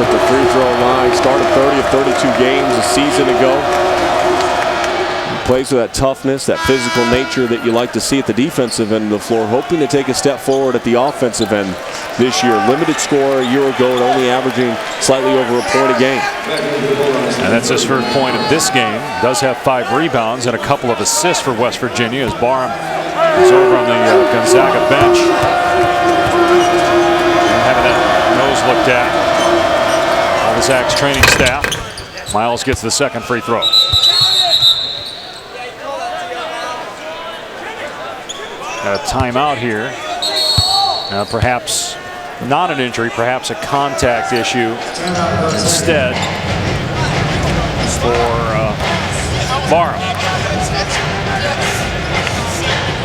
at the free throw line. Started 30 of 32 games a season ago. Plays with that toughness, that physical nature that you like to see at the defensive end of the floor. Hoping to take a step forward at the offensive end this year. Limited score a year ago, and only averaging slightly over a point a game. And that's his first point of this game. Does have 5 rebounds and a couple of assists for West Virginia as Barham is over on the Gonzaga bench. And having that nose looked at by the Zags training staff. Miles gets the second free throw. A timeout here. Perhaps not an injury, perhaps a contact issue instead for Barham.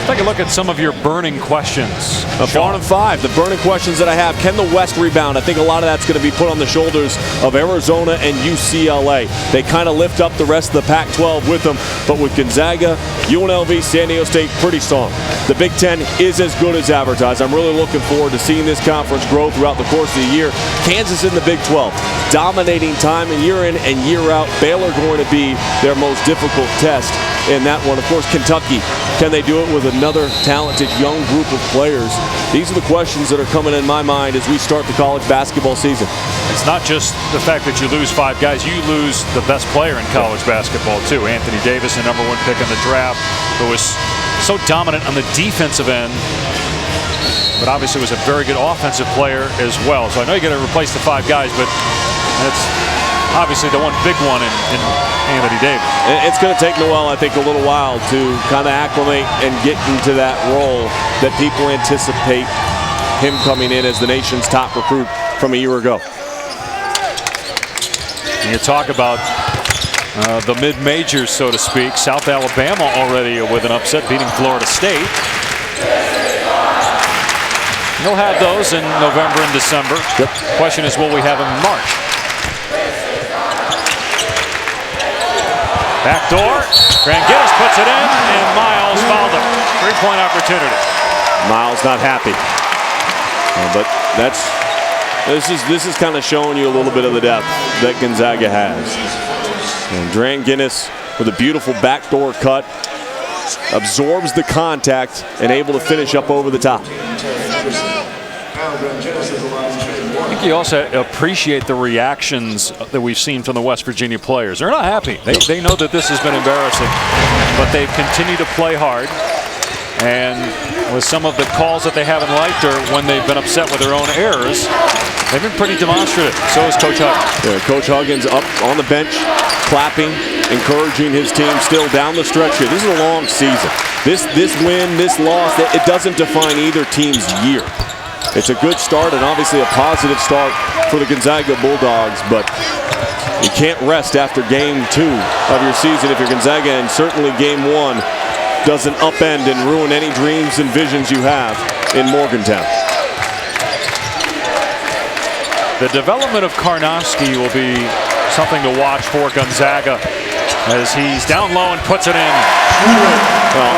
Take a look at some of your burning questions. Barn and 5, the burning questions that I have. Can the West rebound? I think a lot of that's going to be put on the shoulders of Arizona and UCLA. They kind of lift up the rest of the Pac-12 with them, but with Gonzaga, UNLV, San Diego State, pretty strong. The Big Ten is as good as advertised. I'm really looking forward to seeing this conference grow throughout the course of the year. Kansas in the Big 12, dominating time and year in and year out. Baylor going to be their most difficult test in that one. Of course, Kentucky, can they do it with another talented young group of players? These are the questions that are coming in my mind as we start the college basketball season. It's not just the fact that you lose 5 guys, you lose the best player in college basketball too. Anthony Davis, the #1 pick in the draft, who was so dominant on the defensive end, but obviously was a very good offensive player as well. So I know you got to replace the 5 guys, but that's obviously the one big one in Anthony Davis. It's going to take Noel, I think, a little while to kind of acclimate and get into that role that people anticipate him coming in as the nation's top recruit from a year ago. And you talk about the mid-majors, so to speak. South Alabama already with an upset, beating Florida State. You'll have those in November and December. Yep. Question is, will we have them in March? Backdoor. Grangitis puts it in, and Miles fouled him. 3-point opportunity. Miles not happy, but this is kind of showing you a little bit of the depth that Gonzaga has. And Durant Guinness with a beautiful backdoor cut, absorbs the contact and able to finish up over the top. I think you also appreciate the reactions that we've seen from the West Virginia players. They're not happy. They know that this has been embarrassing, but they've continued to play hard. And with some of the calls that they haven't liked, or when they've been upset with their own errors, they've been pretty demonstrative. So is Coach Huggins. Yeah, Coach Huggins up on the bench, clapping, encouraging his team still down the stretch here. This is a long season. This win, this loss, it doesn't define either team's year. It's a good start and obviously a positive start for the Gonzaga Bulldogs, but you can't rest after game 2 of your season if you're Gonzaga, and certainly game 1 doesn't upend and ruin any dreams and visions you have in Morgantown. The development of Karnowski will be something to watch for Gonzaga as he's down low and puts it in. Well,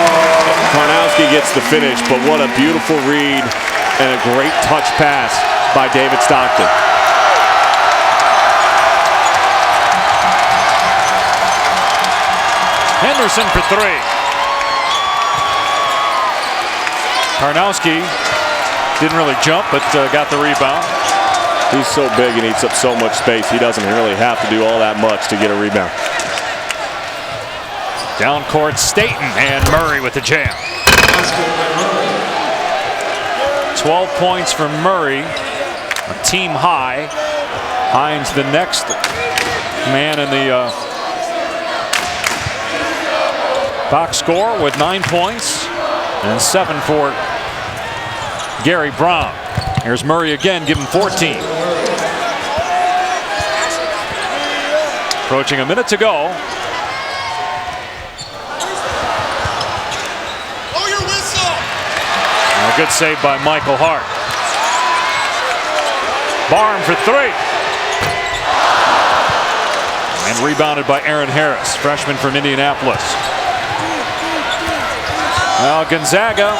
Karnowski gets the finish, but what a beautiful read and a great touch pass by David Stockton. Henderson for 3. Karnowski didn't really jump, but got the rebound. He's so big and eats up so much space, he doesn't really have to do all that much to get a rebound. Down court, Staten, and Murray with the jam. 12 points for Murray, a team high. Hines the next man in the box score with 9 points and 7 for Gary Brown. Here's Murray again, give him 14. Approaching a minute to go. A good save by Michael Hart. Barham for 3. And rebounded by Aaron Harris, freshman from Indianapolis. Well, Gonzaga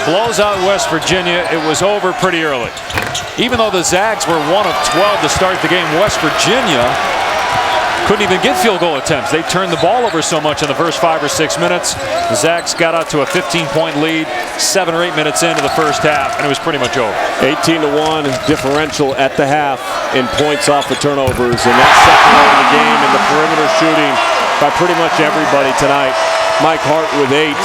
blows out West Virginia. It was over pretty early. Even though the Zags were 1 of 12 to start the game, West Virginia couldn't even get field goal attempts. They turned the ball over so much in the first 5 or 6 minutes. The Zags got out to a 15-point lead 7 or 8 minutes into the first half, and it was pretty much over. 18-1 differential at the half in points off the turnovers, and that second one of the game and the perimeter shooting by pretty much everybody tonight. Mike Hart with 8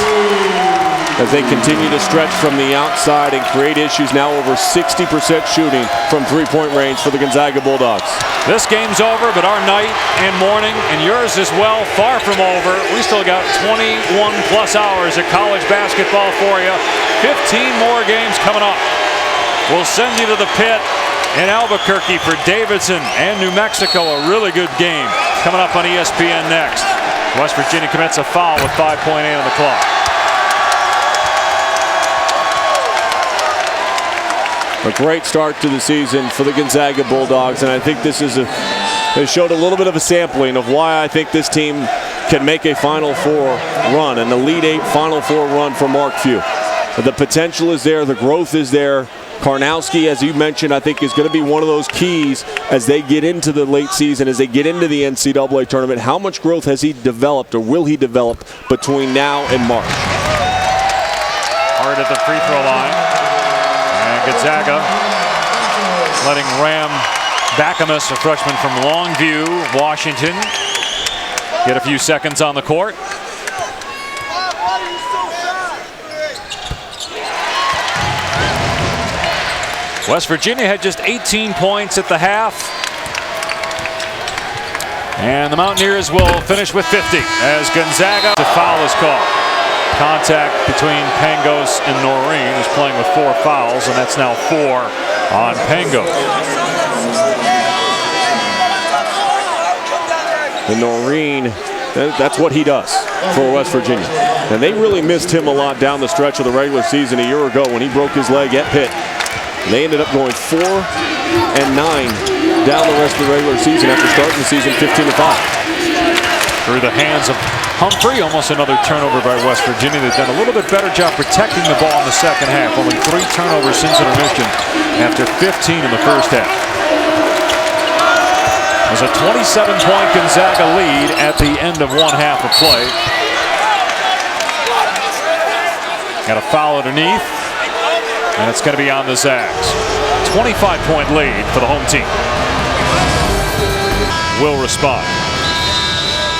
as they continue to stretch from the outside and create issues. Now over 60% shooting from three-point range for the Gonzaga Bulldogs. This game's over, but our night and morning, and yours as well, far from over. We still got 21 plus hours of college basketball for you. 15 more games coming up. We'll send you to the pit in Albuquerque for Davidson and New Mexico. A really good game coming up on ESPN next. West Virginia commits a foul with 5.8 on the clock. A great start to the season for the Gonzaga Bulldogs, and I think this is it showed a little bit of a sampling of why I think this team can make a Final Four run, an Elite 8 Final Four run for Mark Few. The potential is there, the growth is there. Karnowski, as you mentioned, I think is going to be one of those keys as they get into the late season, as they get into the NCAA tournament. How much growth has he developed, or will he develop, between now and March? Hard at the free throw line. And Gonzaga letting Ram Backamus, a freshman from Longview, Washington, get a few seconds on the court. West Virginia had just 18 points at the half. And the Mountaineers will finish with 50 as Gonzaga, the foul is called. Contact between Pangos and Noreen, who's playing with 4 fouls, and that's now 4 on Pangos. And Noreen, that's what he does for West Virginia. And they really missed him a lot down the stretch of the regular season a year ago when he broke his leg at Pitt. They ended up going 4-9 down the rest of the regular season after starting the season 15-5. Through the hands of Humphrey, almost another turnover by West Virginia. They've done a little bit better job protecting the ball in the second half. Only 3 turnovers since intermission after 15 in the first half. There's a 27-point Gonzaga lead at the end of one half of play. Got a foul underneath. And it's going to be on the Zags. 25-point lead for the home team. Will respond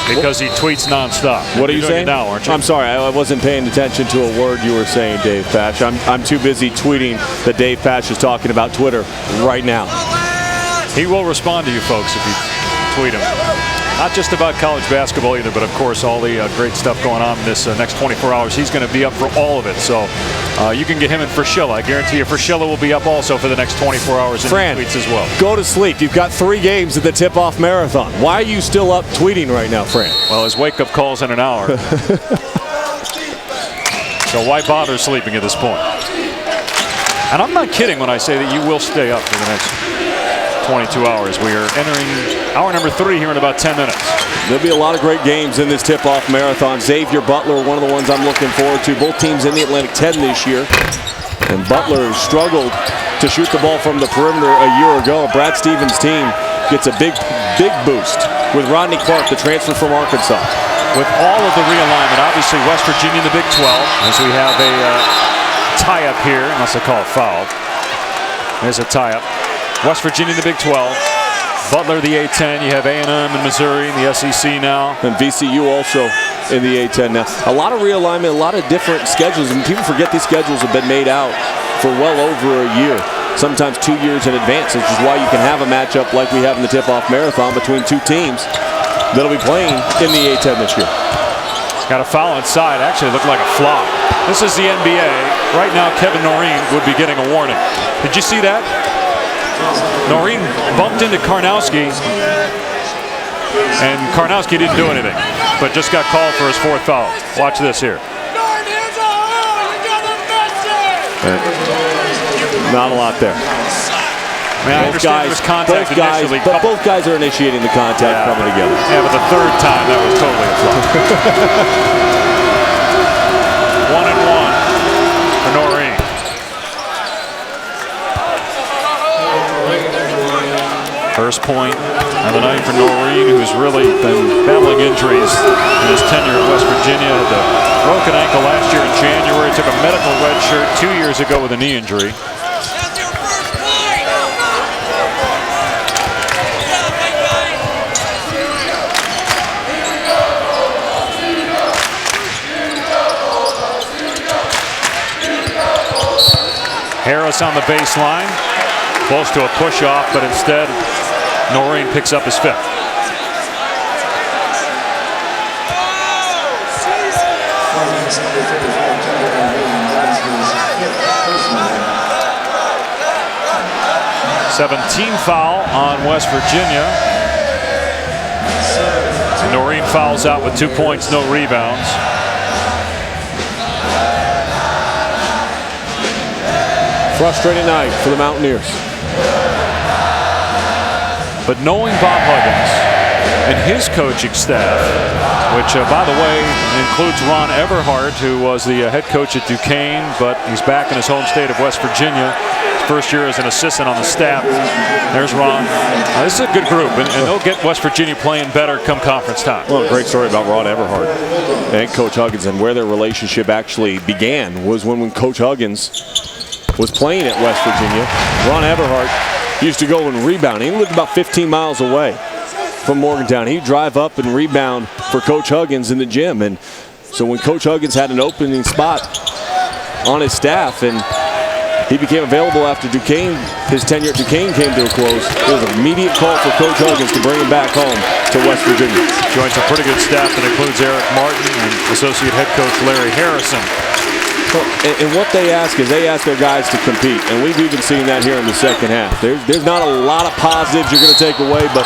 because he tweets nonstop. What are you saying now, aren't you? I'm sorry, I wasn't paying attention to a word you were saying, Dave Pash. I'm too busy tweeting that Dave Pash is talking about Twitter right now. He will respond to you folks if you tweet him. Not just about college basketball either, but of course all the great stuff going on in this next 24 hours. He's going to be up for all of it. So you can get him in Frischilla. I guarantee you Frischilla will be up also for the next 24 hours in tweets as well. Go to sleep. You've got 3 games at the tip-off marathon. Why are you still up tweeting right now, Fran? Well, his wake-up call's in an hour. So why bother sleeping at this point? And I'm not kidding when I say that you will stay up for the next 22 hours. We are entering hour number 3 here in about 10 minutes. There'll be a lot of great games in this tip-off marathon. Xavier Butler, one of the ones I'm looking forward to. Both teams in the Atlantic 10 this year. And Butler struggled to shoot the ball from the perimeter a year ago. Brad Stevens' team gets a big boost with Rodney Clark, the transfer from Arkansas. With all of the realignment, obviously West Virginia in the Big 12, as we have a tie-up here, unless I call it foul. There's a tie-up. West Virginia in the Big 12. Butler the A-10. You have A&M and Missouri in the SEC now. And VCU also in the A-10 now. A lot of realignment, a lot of different schedules. And people forget these schedules have been made out for well over a year, sometimes 2 years in advance, which is why you can have a matchup like we have in the tip-off marathon between 2 teams that'll be playing in the A-10 this year. Got a foul inside. Actually looked like a flop. This is the NBA. Right now, Kevin Noreen would be getting a warning. Did you see that? Noreen bumped into Karnowski, and Karnowski didn't do anything, but just got called for his 4th foul. Watch this here. Not a lot there. I mean, I understand it was contact initially. But both guys are initiating the contact coming together. Yeah, but the 3rd time, that was totally a flop. 1-1 for Noreen. First point of the night for Noreen, who's really been battling injuries in his tenure at West Virginia. Had the broken ankle last year in January. Took a medical red shirt 2 years ago with a knee injury. Harris on the baseline, close to a push-off, but instead Noreen picks up his 5th. #17 foul on West Virginia. Noreen fouls out with 2 points, no rebounds. Frustrating night for the Mountaineers. But knowing Bob Huggins and his coaching staff, which, by the way, includes Ron Everhart, who was the head coach at Duquesne, but he's back in his home state of West Virginia. His first year as an assistant on the staff. There's Ron. This is a good group, and they'll get West Virginia playing better come conference time. Well, a great story about Ron Everhart and Coach Huggins, and where their relationship actually began was when Coach Huggins was playing at West Virginia. Ron Everhart used to go and rebound. He lived about 15 miles away from Morgantown. He'd drive up and rebound for Coach Huggins in the gym. And so when Coach Huggins had an opening spot on his staff and he became available after Duquesne, his tenure at Duquesne came to a close, there was an immediate call for Coach Huggins to bring him back home to West Virginia. Joins a pretty good staff that includes Eric Martin and associate head coach Larry Harrison. And what they ask is they ask their guys to compete, and we've even seen that here in the second half. There's not a lot of positives you're going to take away, but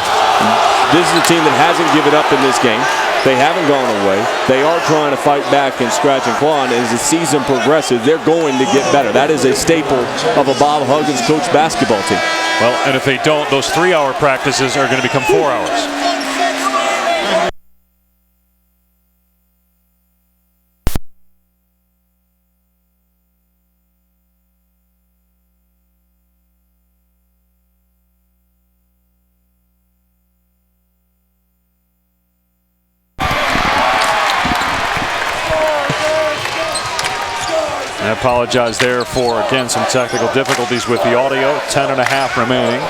this is a team that hasn't given up in this game. They haven't gone away. They are trying to fight back and scratch and claw, and as the season progresses, they're going to get better. That is a staple of a Bob Huggins coach basketball team. Well, and if they don't, those 3-hour practices are going to become 4 hours. I apologize there for, again, some technical difficulties with the audio. 10.5 remaining.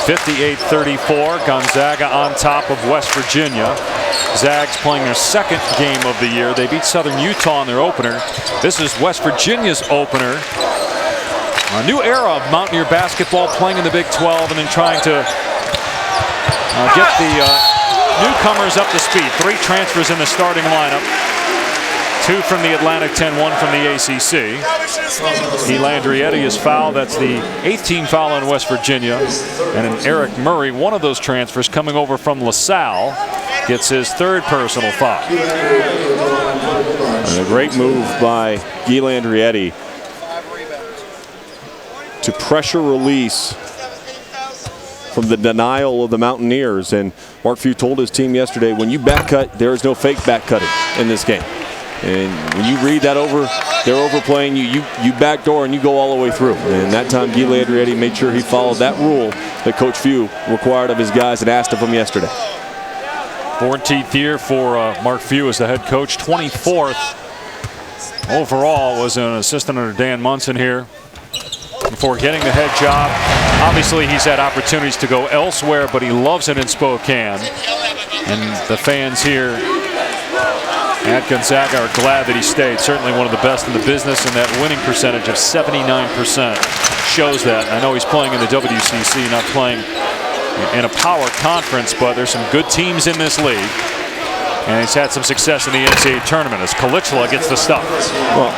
58-34. Gonzaga on top of West Virginia. Zags playing their second game of the year. They beat Southern Utah in their opener. This is West Virginia's opener. A new era of Mountaineer basketball, playing in the Big 12 and then trying to get the newcomers up to speed. 3 transfers in the starting lineup. 2 from the Atlantic 10, 1 from the ACC. Landry Edi is fouled. That's the 8th team foul on West Virginia. And then Eric Murray, one of those transfers coming over from LaSalle, gets his 3rd personal foul. And a great move by Landry Edi to pressure release from the denial of the Mountaineers. And Mark Few told his team yesterday, when you back cut, there is no fake back cutting in this game. And when you read that over, they're overplaying you. You backdoor and you go all the way through. And that time, Landry Edi made sure he followed that rule that Coach Few required of his guys and asked of them yesterday. 14th year for Mark Few as the head coach. 24th overall was an assistant under Dan Munson here before getting the head job. Obviously, he's had opportunities to go elsewhere, but he loves it in Spokane. And the fans here at Gonzaga are glad that he stayed. Certainly one of the best in the business, and that winning percentage of 79% shows that. I know he's playing in the WCC, not playing in a power conference, but there's some good teams in this league. And he's had some success in the NCAA tournament as Kalichla gets the stuff. Well,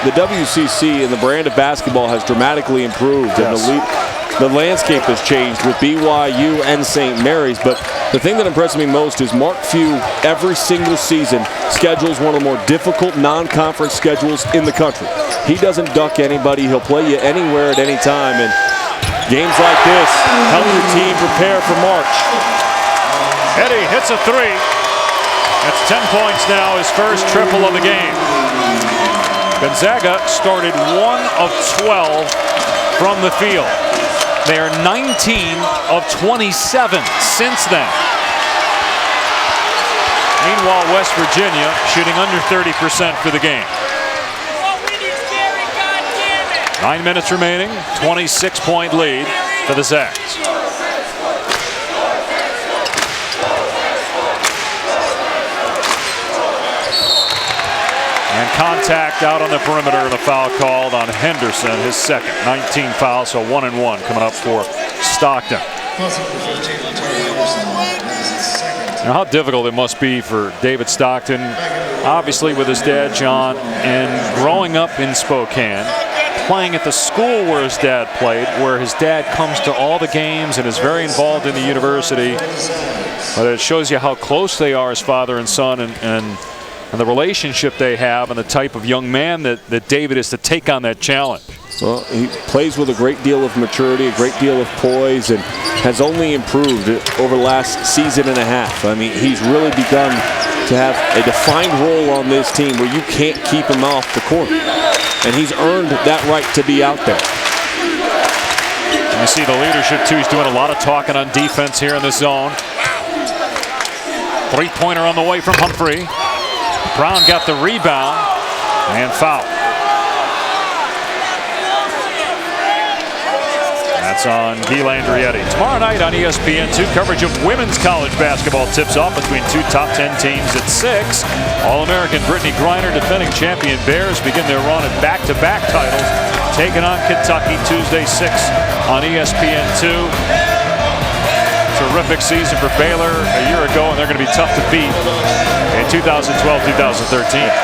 the WCC and the brand of basketball has dramatically improved, and the landscape has changed with BYU and St. Mary's. But the thing that impresses me most is Mark Few, every single season, schedules one of the more difficult non-conference schedules in the country. He doesn't duck anybody. He'll play you anywhere at any time. And games like this help the team prepare for March. Edi hits a 3. That's 10 points now, his first triple of the game. Gonzaga started 1 of 12 from the field. They are 19 of 27 since then. Meanwhile, West Virginia shooting under 30% for the game. 9 minutes remaining, 26-point lead for the Zags. And contact out on the perimeter, and a foul called on Henderson, his second. 19 fouls, so 1-1 coming up for Stockton. Now, how difficult it must be for David Stockton, obviously with his dad, John, and growing up in Spokane, playing at the school where his dad played, where his dad comes to all the games and is very involved in the university. But it shows you how close they are as father and son, and the relationship they have, and the type of young man that David is to take on that challenge. Well, he plays with a great deal of maturity, a great deal of poise, and has only improved over the last season and a half. I mean, he's really begun to have a defined role on this team where you can't keep him off the court. And he's earned that right to be out there. And you see the leadership, too. He's doing a lot of talking on defense here in the zone. Three-pointer on the way from Humphrey. Brown got the rebound and foul. That's on Landry Edi. Tomorrow night on ESPN2, coverage of women's college basketball tips off between two top 10 teams at 6. All-American Brittany Griner, defending champion Bears, begin their run at back-to-back titles, taking on Kentucky Tuesday 6 on ESPN2. Terrific season for Baylor a year ago, and they're going to be tough to beat in 2012-2013.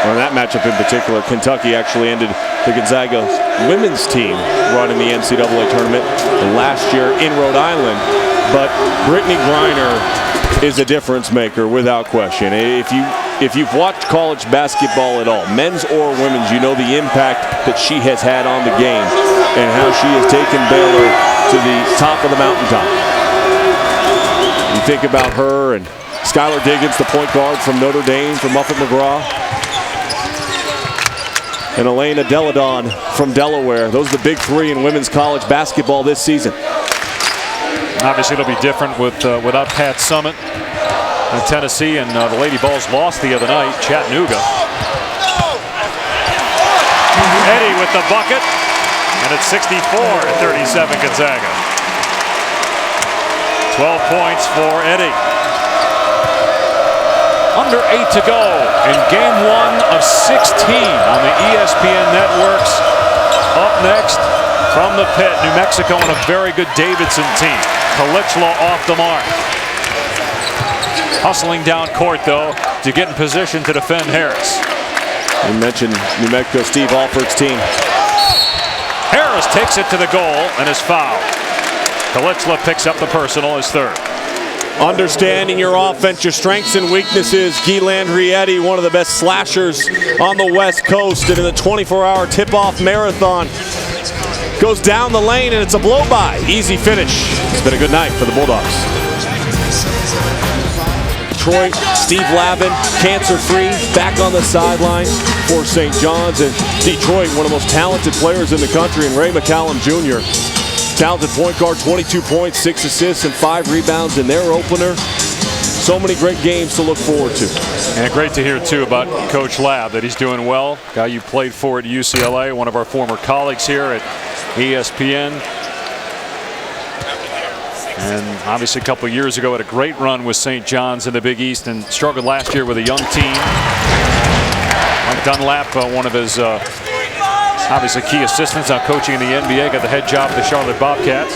Well, that matchup in particular, Kentucky actually ended the Gonzaga women's team run in the NCAA tournament last year in Rhode Island. But Brittany Griner is a difference maker without question. If you've watched college basketball at all, men's or women's, you know the impact that she has had on the game and how she has taken Baylor to the top of the mountaintop. You think about her and Skylar Diggins, the point guard from Notre Dame, from Muffet McGraw, and Elena Deladon from Delaware. Those are the big three in women's college basketball this season. Obviously, it'll be different without Pat Summitt in Tennessee, and the Lady Vols lost the other night, Chattanooga. Edi with the bucket, and it's 64-37 Gonzaga. 12 points for Edi. Under 8 to go in game 1 of 16 on the ESPN networks. Up next from the pit, New Mexico and a very good Davidson team. Kalichla off the mark. Hustling down court, though, to get in position to defend Harris. You mentioned New Mexico, Steve Alford's team. Harris takes it to the goal and is fouled. Kalichla picks up the personal, his third. Understanding your offense, your strengths and weaknesses. Landry Edi, one of the best slashers on the West Coast, and in the 24-hour tip-off marathon, goes down the lane, and it's a blow-by. Easy finish. It's been a good night for the Bulldogs. Detroit, Steve Lavin, cancer-free, back on the sideline for St. John's. And Detroit, one of the most talented players in the country, and Ray McCallum Jr., talented point guard, 22 points, 6 assists, and 5 rebounds in their opener. So many great games to look forward to. And great to hear, too, about Coach Lab, that he's doing well. Guy you played for at UCLA, one of our former colleagues here at ESPN. And obviously a couple of years ago had a great run with St. John's in the Big East and struggled last year with a young team. Mike Dunlap, one of his obviously key assistants, now coaching in the NBA, got the head job of the Charlotte Bobcats.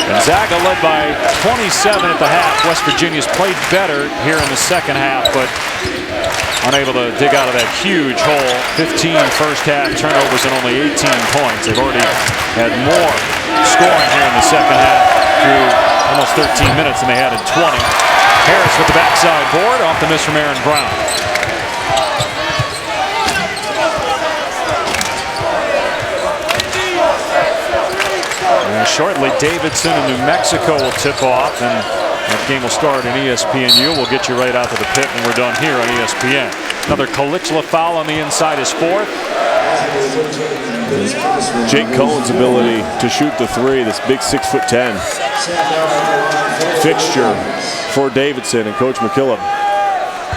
Gonzaga led by 27 at the half. West Virginia's played better here in the second half, but unable to dig out of that huge hole. 15 first half turnovers and only 18 points. They've already had more scoring here in the second half through almost 13 minutes than they had in 20. Harris with the backside board off the miss from Aaron Brown. And shortly, Davidson and New Mexico will tip off, and that game will start in ESPNU. We'll get you right out to the pit when we're done here on ESPN. Another Kalichla foul on the inside is 4th. Jake Cohen's ability to shoot the three, this big 6'10" fixture for Davidson and Coach McKillop.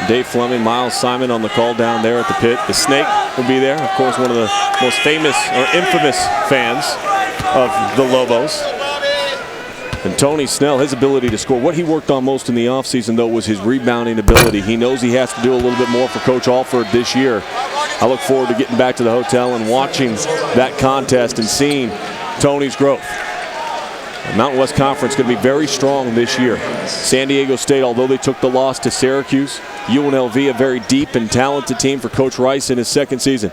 Dave Fleming, Miles Simon on the call down there at the pit. The Snake will be there, of course, one of the most famous or infamous fans of the Lobos. And Tony Snell, his ability to score. What he worked on most in the offseason, though, was his rebounding ability. He knows he has to do a little bit more for Coach Alford this year. I look forward to getting back to the hotel and watching that contest and seeing Tony's growth. The Mountain West Conference going to be very strong this year. San Diego State, although they took the loss to Syracuse, UNLV, a very deep and talented team for Coach Rice in his second season.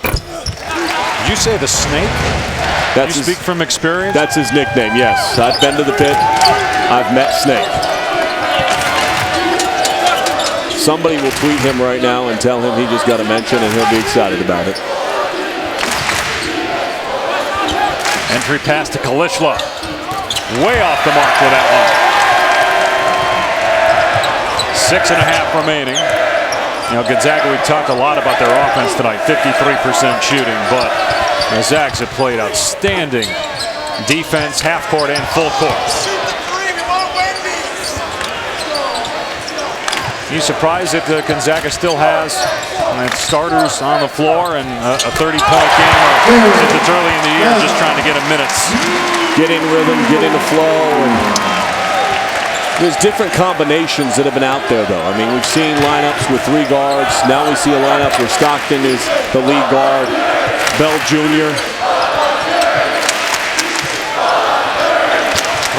Did you say the Snake? That's you speak from experience? That's his nickname, yes. I've been to the pit. I've met Snake. Somebody will tweet him right now and tell him he just got a mention, and he'll be excited about it. Entry pass to Kalichla. Way off the mark with that one. 6.5 remaining. You know, Gonzaga, we talked a lot about their offense tonight, 53% shooting, but the Zags have played outstanding defense, half court and full court. You surprised that Gonzaga still has starters on the floor and a 30-point game, or since it's early in the year, just trying to get them minutes. Get in rhythm, get in the flow, and there's different combinations that have been out there, though. I mean, we've seen lineups with 3 guards. Now we see a lineup where Stockton is the lead guard, Bell Jr.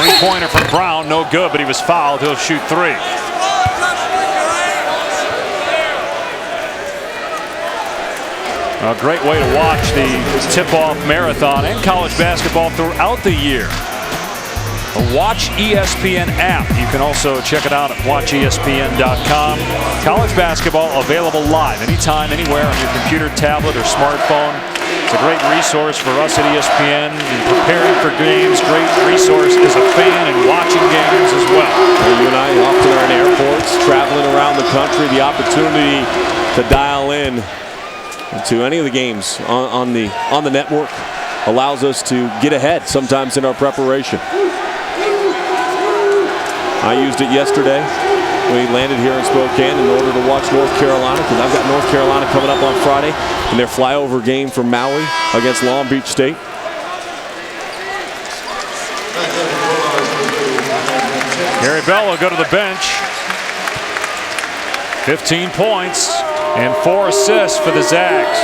Three-pointer from Brown, no good, but he was fouled. He'll shoot 3. A great way to watch the tip-off marathon and college basketball throughout the year. The Watch ESPN app. You can also check it out at watchespn.com. College basketball available live anytime, anywhere on your computer, tablet, or smartphone. It's a great resource for us at ESPN in preparing for games. Great resource as a fan and watching games as well. You and I often are in airports, traveling around the country. The opportunity to dial in to any of the games on the network allows us to get ahead sometimes in our preparation. I used it yesterday. We landed here in Spokane in order to watch North Carolina, because I've got North Carolina coming up on Friday in their flyover game from Maui against Long Beach State. Gary Bell will go to the bench. 15 points and 4 assists for the Zags.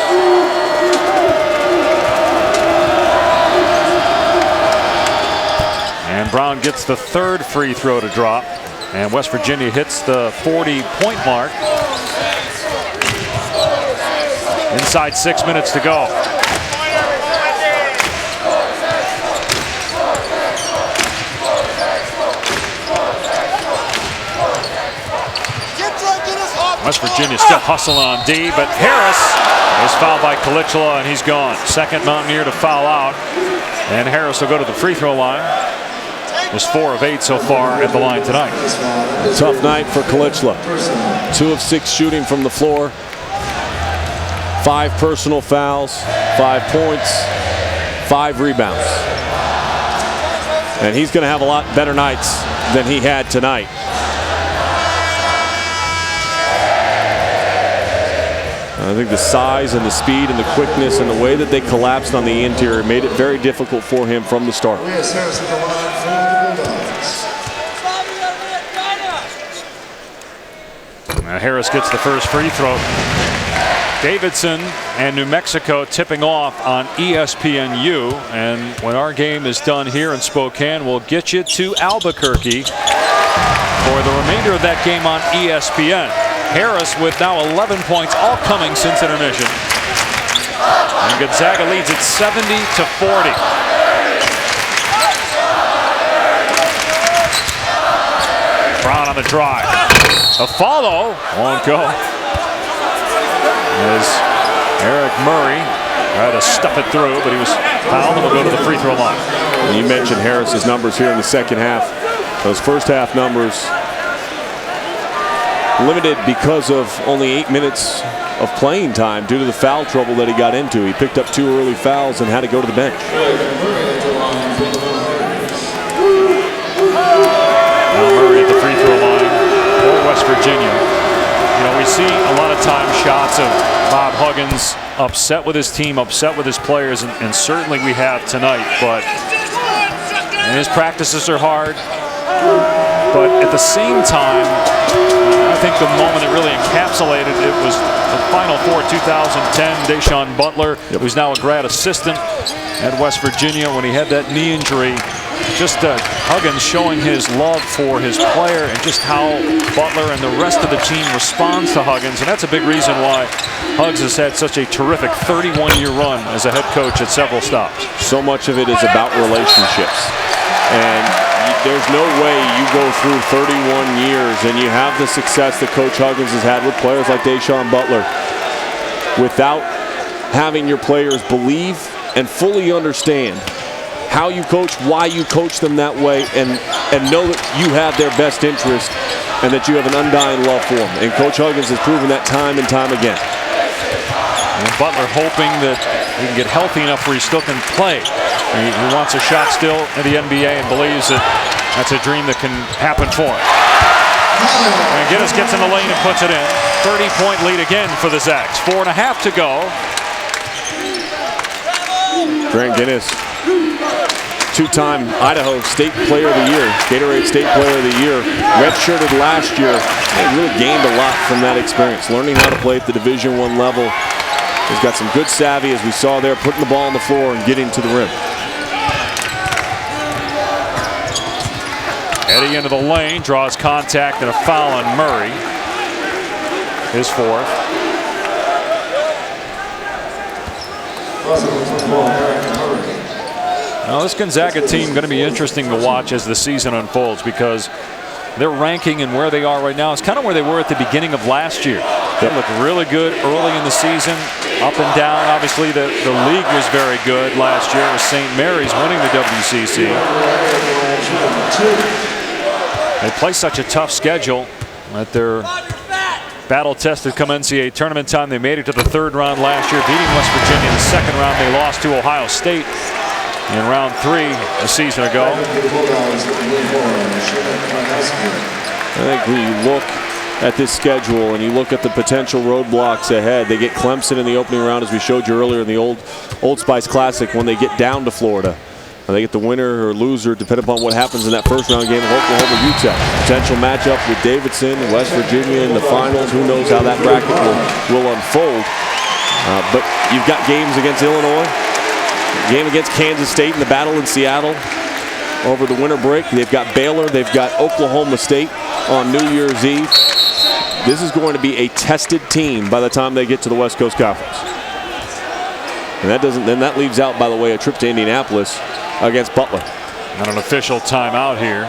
And Brown gets the 3rd free throw to drop. And West Virginia hits the 40-point mark. Inside 6 minutes to go. West Virginia still hustling on D, but Harris is fouled by Kalichla, and he's gone. Second Mountaineer to foul out, and Harris will go to the free throw line. Was 4 of 8 so far at the line tonight. Tough night for Kalichla. 2 of 6 shooting from the floor. 5 personal fouls, 5 points, 5 rebounds. And he's going to have a lot better nights than he had tonight. I think the size and the speed and the quickness and the way that they collapsed on the interior made it very difficult for him from the start. Now Harris gets the first free throw. Davidson and New Mexico tipping off on ESPNU, and when our game is done here in Spokane, we'll get you to Albuquerque for the remainder of that game on ESPN. Harris with now 11 points, all coming since intermission. And Gonzaga leads it 70-40. Brown on the drive. A follow won't go. As Eric Murray tried to stuff it through, but he was fouled and will go to the free throw line. And you mentioned Harris's numbers here in the second half. Those first half numbers limited because of only 8 minutes of playing time due to the foul trouble that he got into. He picked up 2 early fouls and had to go to the bench. Now Murray at the free throw line for West Virginia. You know, we see a lot of times shots of Bob Huggins upset with his team, upset with his players, and certainly we have tonight. And his practices are hard. But at the same time, I think the moment that really encapsulated it was the Final Four 2010. Deshaun Butler, who's now a grad assistant at West Virginia, when he had that knee injury. Just Huggins showing his love for his player and just how Butler and the rest of the team responds to Huggins. And that's a big reason why Huggs has had such a terrific 31-year run as a head coach at several stops. So much of it is about relationships. And there's no way you go through 31 years and you have the success that Coach Huggins has had with players like Deshaun Butler without having your players believe and fully understand how you coach, why you coach them that way, and know that you have their best interest and that you have an undying love for them. And Coach Huggins has proven that time and time again. And Butler hoping that he can get healthy enough where he still can play. He wants a shot still in the NBA and believes that that's a dream that can happen for him. And Guinness gets in the lane and puts it in. 30-point lead again for the Zags. 4.5 to go. Grant Guinness, two-time Idaho State Player of the Year, Gatorade State Player of the Year, redshirted last year. He really gained a lot from that experience, learning how to play at the Division I level. He's got some good savvy, as we saw there, putting the ball on the floor and getting to the rim. Edi into the lane, draws contact and a foul on Murray. His fourth. Now this Gonzaga team going to be interesting to watch as the season unfolds, because their ranking and where they are right now is kind of where they were at the beginning of last year. They looked really good early in the season, up and down. Obviously the league was very good last year with St. Mary's winning the WCC. They play such a tough schedule that they're battle-tested come NCAA tournament time. They made it to the 3rd round last year, beating West Virginia. In the 2nd round, they lost to Ohio State in round 3 a season ago. I think when you look at this schedule and you look at the potential roadblocks ahead, they get Clemson in the opening round, as we showed you earlier in the Old Spice Classic, when they get down to Florida. They get the winner or loser, depending upon what happens in that 1st round game of Oklahoma-UTEP. Potential matchup with Davidson, West Virginia in the finals. Who knows how that bracket will unfold. But you've got games against Illinois, game against Kansas State in the battle in Seattle over the winter break. They've got Baylor. They've got Oklahoma State on New Year's Eve. This is going to be a tested team by the time they get to the West Coast Conference. And that leaves out, by the way, a trip to Indianapolis against Butler. And an official timeout here.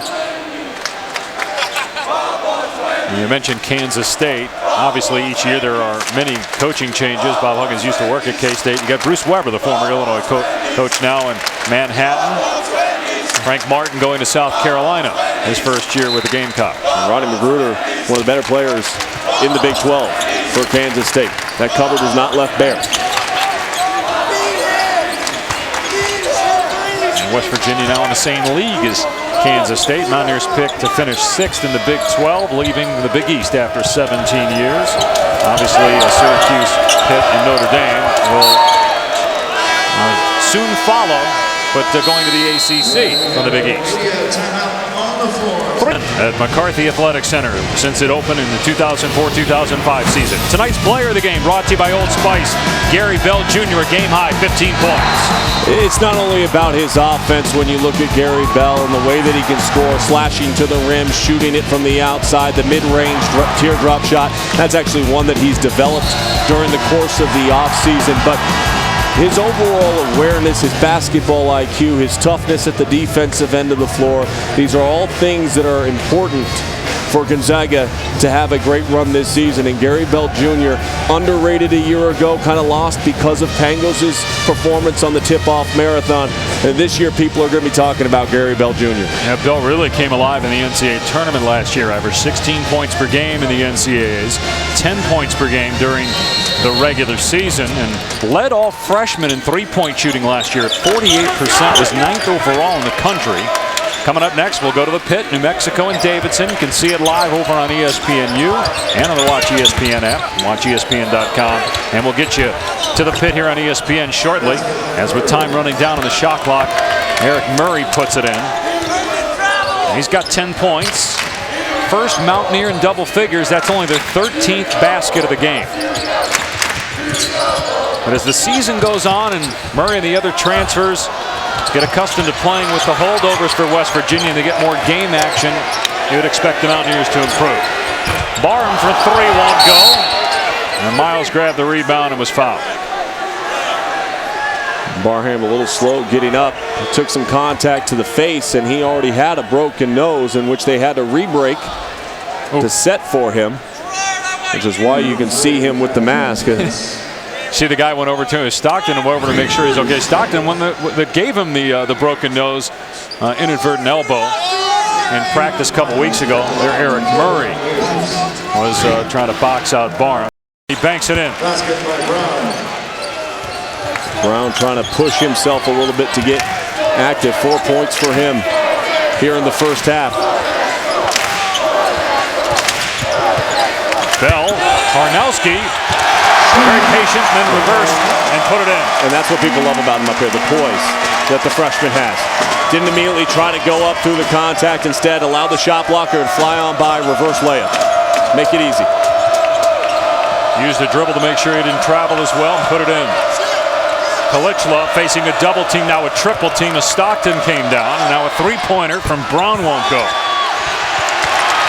You mentioned Kansas State. Obviously, each year there are many coaching changes. Bob Huggins used to work at K-State. You got Bruce Weber, the former Illinois coach now in Manhattan. Frank Martin going to South Carolina his 1st year with the Gamecocks. And Rodney Magruder, one of the better players in the Big 12 for Kansas State. That cupboard was not left bare. West Virginia now in the same league as Kansas State. Mountaineers picked to finish 6th in the Big 12, leaving the Big East after 17 years. Obviously, Syracuse, Pitt, and Notre Dame will soon follow, but going to the ACC from the Big East. At McCarthy Athletic Center since it opened in the 2004-2005 season. Tonight's player of the game brought to you by Old Spice. Gary Bell Jr. a game-high 15 points. It's not only about his offense when you look at Gary Bell and the way that he can score, slashing to the rim, shooting it from the outside, the mid-range teardrop shot. That's actually one that he's developed during the course of the offseason. But his overall awareness, his basketball IQ, his toughness at the defensive end of the floor, these are all things that are important for Gonzaga to have a great run this season. And Gary Belt Jr., underrated a year ago, kind of lost because of Pangos' performance on the tip-off marathon. And this year, people are going to be talking about Gary Belt Jr. Yeah, Belt really came alive in the NCAA tournament last year. Averaged 16 points per game in the NCAAs, 10 points per game during the regular season, and led all freshmen in three-point shooting last year at 48%, was 9th overall in the country. Coming up next, we'll go to the Pit, New Mexico and Davidson. You can see it live over on ESPNU and on the Watch ESPN app, watchespn.com. And we'll get you to the Pit here on ESPN shortly. As with time running down on the shot clock, Eric Murray puts it in. He's got 10 points. First Mountaineer in double figures. That's only their 13th basket of the game. But as the season goes on and Murray and the other transfers get accustomed to playing with the holdovers for West Virginia and they get more game action, you would expect the Mountaineers to improve. Barham for three, won't go. And Miles grabbed the rebound and was fouled. Barham a little slow getting up. He took some contact to the face, and he already had a broken nose in which they had to re-break to set for him, which is why you can see him with the mask. See, the guy went over to Stockton and went over to make sure he's okay. Stockton, one that gave him the broken nose, inadvertent elbow in practice a couple weeks ago. There, Eric Murray was trying to box out Barham. He banks it in. Brown trying to push himself a little bit to get active. 4 points for him here in the first half. Bell, Karnowski, very patient, then reversed and put it in. And that's what people love about him up here, the poise that the freshman has. Didn't immediately try to go up through the contact. Instead, allow the shot blocker to fly on by, reverse layup. Make it easy. Used the dribble to make sure he didn't travel as well and put it in. Kalichla facing a double team, now a triple team as Stockton came down, and now a three-pointer from Brown won't go.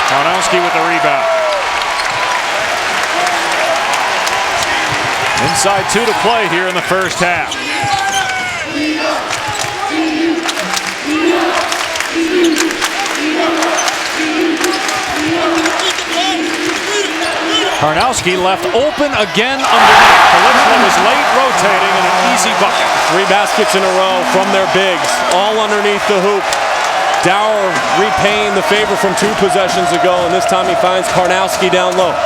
Karnowski with the rebound. Inside 2 to play here in the first half. Karnowski left open again underneath. Kalichla was late rotating and an easy bucket. 3 baskets in a row from their bigs, all underneath the hoop. Dower repaying the favor from 2 possessions ago, and this time he finds Karnowski down low.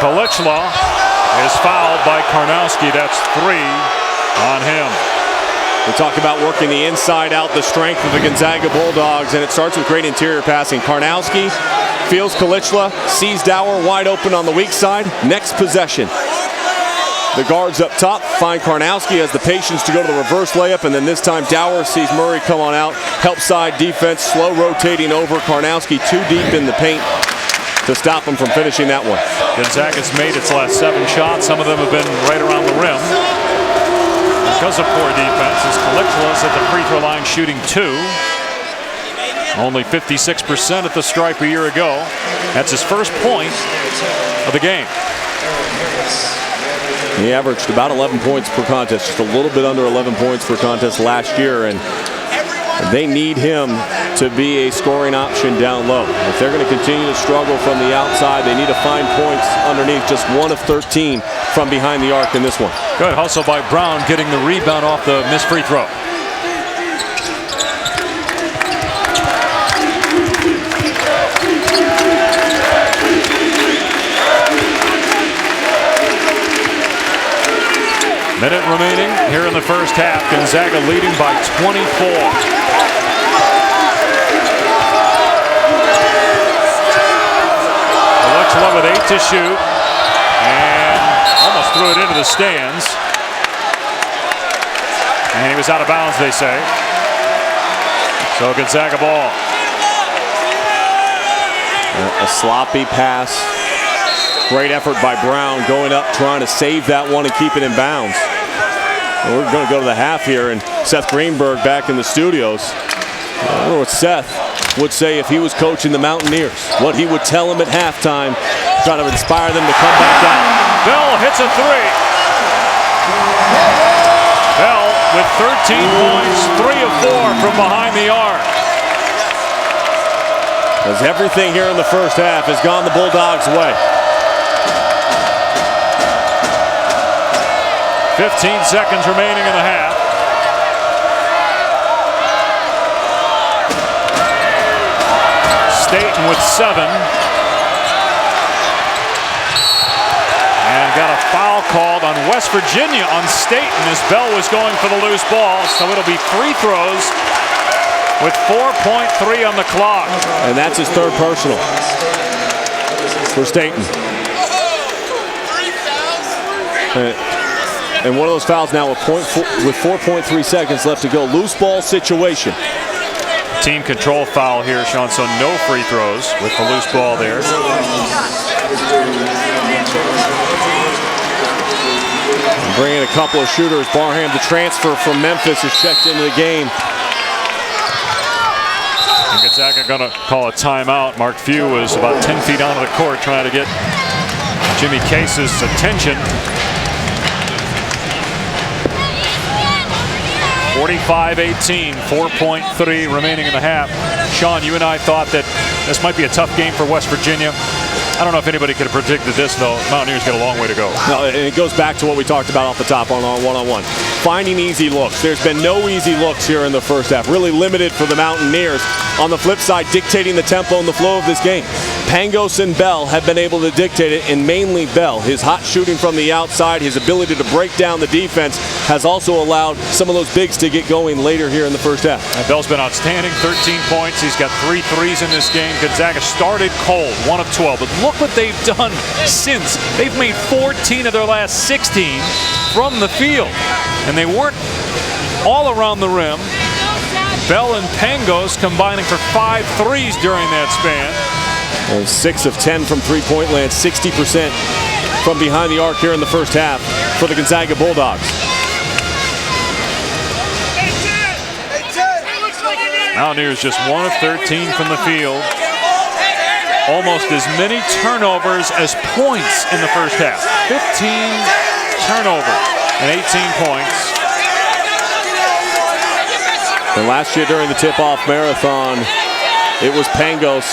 Kalichla is fouled by Karnowski. That's 3 on him. We talk about working the inside out, the strength of the Gonzaga Bulldogs, and it starts with great interior passing. Karnowski feels Kalichla, sees Dower wide open on the weak side. Next possession. The guards up top find Karnowski, has the patience to go to the reverse layup, and then this time Dower sees Murray come on out. Help side defense, slow rotating over. Karnowski too deep in the paint to stop him from finishing that one. Gonzaga's made its last 7 shots. Some of them have been right around the rim because of poor defense. As Kalichla is at the free throw line shooting 2. Only 56% at the stripe a year ago. That's his first point of the game. He averaged about 11 points per contest, just a little bit under 11 points per contest last year, and they need him to be a scoring option down low. If they're going to continue to struggle from the outside, they need to find points underneath. Just 1 of 13 from behind the arc in this one. Good hustle by Brown, getting the rebound off the missed free throw. Minute remaining here in the first half. Gonzaga leading by 24. Kalichla with 8 to shoot and almost threw it into the stands. And he was out of bounds, they say. So Gonzaga ball. A sloppy pass. Great effort by Brown going up, trying to save that one and keep it in bounds. Well, we're going to go to the half here, and Seth Greenberg back in the studios. I don't know what Seth would say if he was coaching the Mountaineers. What he would tell them at halftime, try to inspire them to come back out. Bell hits a 3. Bell with 13 points, 3 of 4 from behind the arc. As everything here in the first half has gone the Bulldogs' way. 15 seconds remaining in the half. Staten with 7. And got a foul called on West Virginia on Staten as Bell was going for the loose ball. So it'll be free throws with 4.3 on the clock. And that's his third personal for Staten. And one of those fouls now with 4.3 seconds left to go. Loose ball situation. Team control foul here, Sean, so no free throws with the loose ball there. Bringing a couple of shooters. Barham, the transfer from Memphis, is checked into the game. And Gonzaga going to call a timeout. Mark Few was about 10 feet onto the court trying to get Jimmy Case's attention. 45-18, 4.3 remaining in the half. Sean, you and I thought that this might be a tough game for West Virginia. I don't know if anybody could have predicted this, though. Mountaineers got a long way to go. No, and it goes back to what we talked about off the top on our one-on-one. Finding easy looks. There's been no easy looks here in the first half. Really limited for the Mountaineers. On the flip side, dictating the tempo and the flow of this game. Pangos and Bell have been able to dictate it, and mainly Bell. His hot shooting from the outside, his ability to break down the defense has also allowed some of those bigs to get going later here in the first half. And Bell's been outstanding, 13 points. He's got 3 threes in this game. Gonzaga started cold, 1 of 12. But look what they've done since. They've made 14 of their last 16 from the field. And they weren't all around the rim. Bell and Pangos combining for 5 threes during that span. And 6 of 10 from three-point land, 60% from behind the arc here in the first half for the Gonzaga Bulldogs. Mountaineers just 1 of 13 from the field. Almost as many turnovers as points in the first half. 15 turnovers and 18 points. And last year during the tip-off marathon, it was Pangos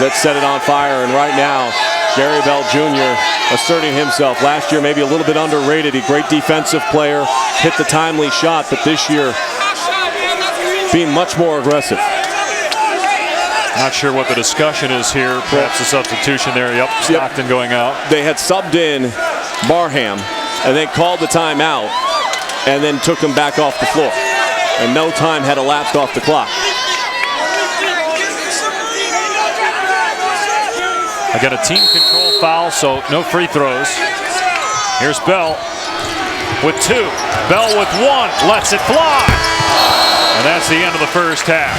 that set it on fire, and right now, Gary Bell Jr. asserting himself. Last year, maybe a little bit underrated. A great defensive player, hit the timely shot, but this year, being much more aggressive. Not sure what the discussion is here. Perhaps a substitution there. Yep, Stockton going out. They had subbed in Barham, and they called the timeout, and then took him back off the floor. And no time had elapsed off the clock. I got a team control foul, so no free throws. Here's Bell with 2. Bell with 1, lets it fly. And that's the end of the first half.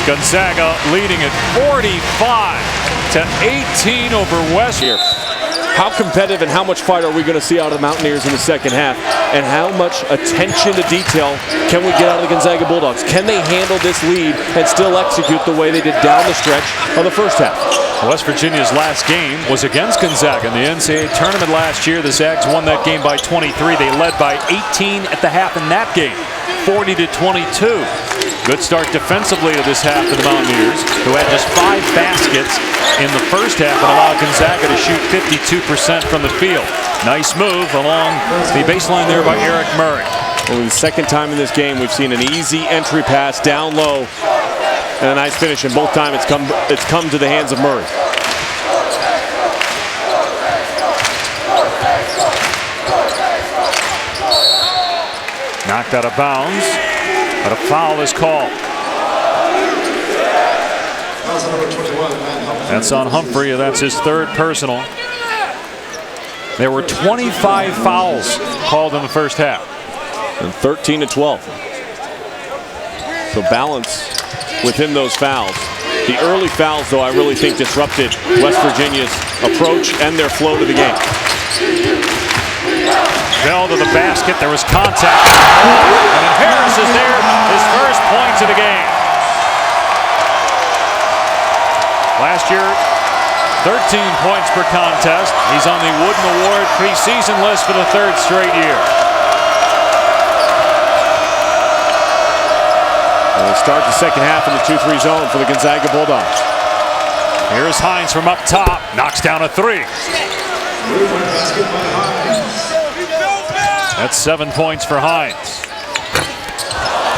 Gonzaga leading at 45-18 over West. Here. How competitive and how much fight are we going to see out of the Mountaineers in the second half? And how much attention to detail can we get out of the Gonzaga Bulldogs? Can they handle this lead and still execute the way they did down the stretch of the first half? West Virginia's last game was against Gonzaga in the NCAA tournament last year. The Zags won that game by 23. They led by 18 at the half in that game, 40-22. Good start defensively to this half for the Mountaineers, who had just 5 baskets in the first half and allowed Gonzaga to shoot 52% from the field. Nice move along the baseline there by Eric Murray. Well, the second time in this game, we've seen an easy entry pass down low and a nice finish, and both times it's come to the hands of Murray. Knocked out of bounds, but a foul is called. That's on Humphrey, and that's his 3rd personal. There were 25 fouls called in the first half. And 13-12. So balance within those fouls. The early fouls, though, I really think disrupted West Virginia's approach and their flow to the game. Bell to the basket, there was contact. And then Harris is there, his first points of the game. Last year, 13 points per contest. He's on the Wooden Award preseason list for the 3rd straight year. And they start the second half in the 2-3 zone for the Gonzaga Bulldogs. Here's Hines from up top. Knocks down a 3. That's 7 points for Hines.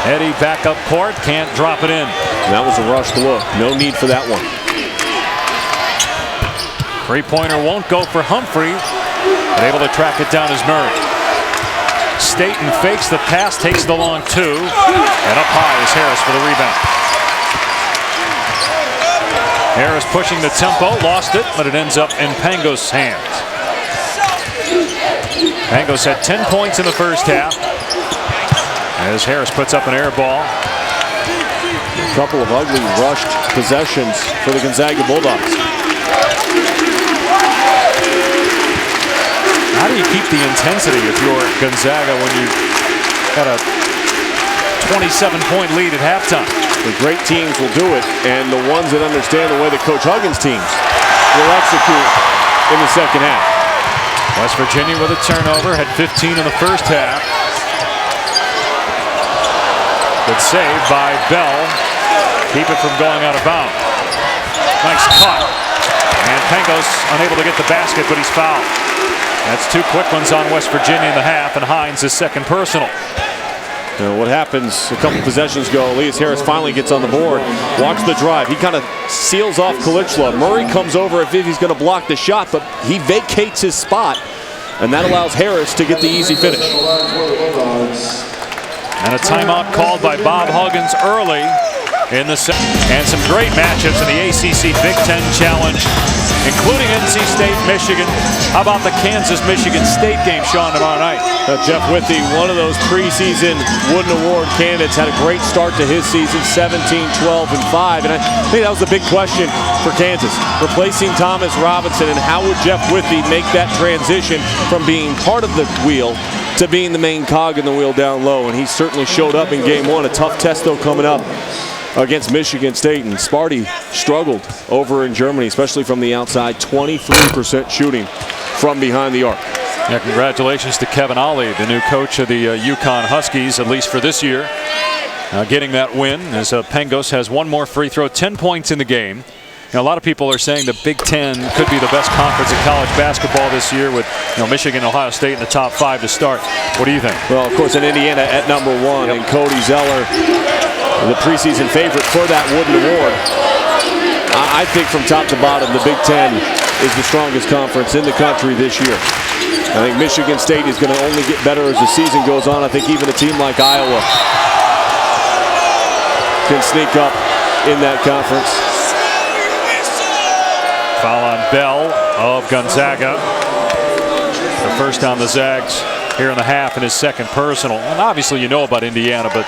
Edi back up court. Can't drop it in. And that was a rushed look. No need for that one. Three-pointer won't go for Humphrey, but able to track it down is Murray. Staten fakes the pass, takes the long 2, and up high is Harris for the rebound. Harris pushing the tempo, lost it, but it ends up in Pangos' hands. Pangos had 10 points in the first half, as Harris puts up an air ball. A couple of ugly rushed possessions for the Gonzaga Bulldogs. How do you keep the intensity if you're Gonzaga when you had a 27-point lead at halftime? The great teams will do it, and the ones that understand the way that Coach Huggins' teams will execute in the second half. West Virginia with a turnover, had 15 in the first half. Good save by Bell. Keep it from going out of bounds. Nice cut. And Pangos unable to get the basket, but he's fouled. That's 2 quick ones on West Virginia in the half, and Hines' is second personal. Now what happens a couple possessions ago, Elias Harris finally gets on the board, walks the drive. He kind of seals off Kalichla. Murray comes over if he's going to block the shot, but he vacates his spot, and that allows Harris to get the easy finish. And a timeout called by Bob Huggins early in the second. And some great matchups in the ACC Big Ten Challenge, including NC State, Michigan. How about the Kansas-Michigan State game, Sean, tomorrow night? Jeff Withey, one of those preseason Wooden Award candidates, had a great start to his season, 17, 12, and 5. And I think that was the big question for Kansas, replacing Thomas Robinson, and how would Jeff Withey make that transition from being part of the wheel to being the main cog in the wheel down low. And he certainly showed up in game 1. A tough test, though, coming up against Michigan State, and Sparty struggled over in Germany, especially from the outside. 23% shooting from behind the arc. Yeah, congratulations to Kevin Ollie, the new coach of the UConn Huskies, at least for this year, getting that win, as Pangos has one more free throw, 10 points in the game. A lot of people are saying the Big Ten could be the best conference in college basketball this year, with Michigan and Ohio State in the top 5 to start. What do you think? Well, of course, in Indiana at number 1, and Cody Zeller, the preseason favorite for that Wooden Award. I think from top to bottom, the Big Ten is the strongest conference in the country this year. I think Michigan State is going to only get better as the season goes on. I think even a team like Iowa can sneak up in that conference. Foul on Bell of Gonzaga. The first on the Zags here in the half, and his second personal. And obviously you know about Indiana, but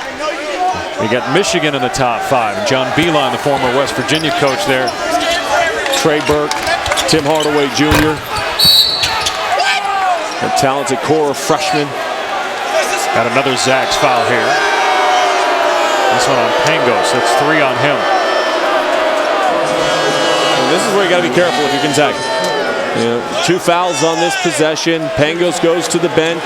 we got Michigan in the top 5. And John Beeline, the former West Virginia coach there. Trey Burke, Tim Hardaway Jr. A talented core of freshmen. Got another Zags foul here. This one on Pangos. That's 3 on him. And this is where you got to be careful if you're Gonzaga. 2 fouls on this possession. Pangos goes to the bench.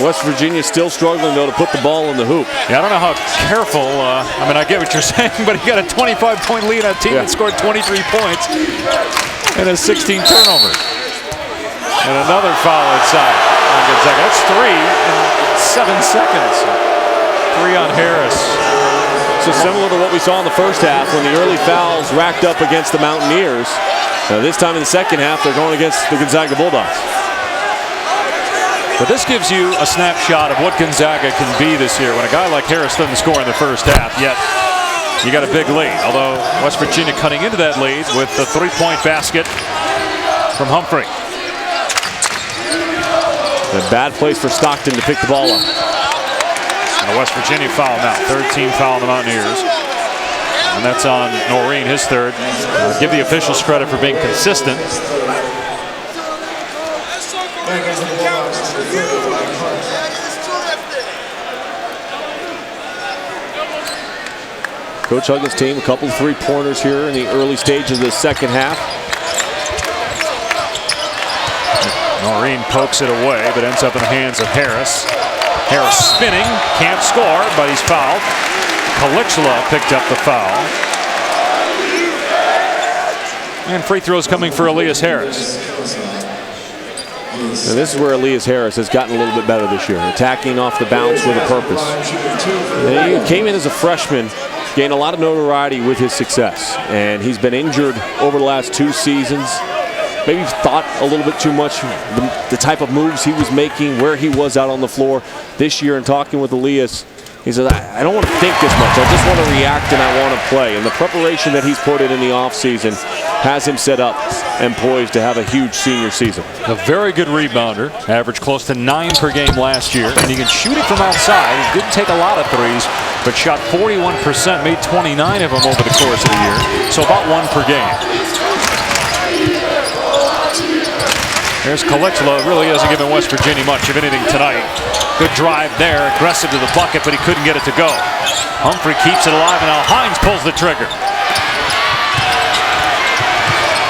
West Virginia still struggling, though, to put the ball in the hoop. Yeah, I don't know how careful. I mean, I get what you're saying, but he got a 25-point lead on a team that scored 23 points and has 16 turnovers. And another foul inside on Gonzaga. That's 3 in 7 seconds. 3 on Harris. So similar to what we saw in the first half when the early fouls racked up against the Mountaineers. This time in the second half, they're going against the Gonzaga Bulldogs. But this gives you a snapshot of what Gonzaga can be this year when a guy like Harris doesn't score in the first half, yet you got a big lead. Although West Virginia cutting into that lead with the 3-point basket from Humphrey. A bad place for Stockton to pick the ball up. And a West Virginia foul now, 3rd team foul on the Mountaineers. And that's on Noreen, his 3rd. Give the officials credit for being consistent. Coach Huggins' team, a couple of three-pointers here in the early stages of the second half. Noreen pokes it away, but ends up in the hands of Harris. Harris spinning, can't score, but he's fouled. Kalichla picked up the foul. And free throws coming for Elias Harris. And this is where Elias Harris has gotten a little bit better this year, attacking off the bounce with a purpose. And he came in as a freshman, gained a lot of notoriety with his success, and he's been injured over the last 2 seasons. Maybe thought a little bit too much, the type of moves he was making, where he was out on the floor this year. And talking with Elias, he said, I don't want to think as much. I just want to react and I want to play. And the preparation that he's put in the offseason has him set up and poised to have a huge senior season. A very good rebounder, averaged close to 9 per game last year, and he can shoot it from outside. He didn't take a lot of threes, but shot 41%, made 29 of them over the course of the year, so about 1 per game. Here's Kalichla. Really hasn't given West Virginia much of anything tonight. Good drive there, aggressive to the bucket, but he couldn't get it to go. Humphrey keeps it alive, and now Hines pulls the trigger.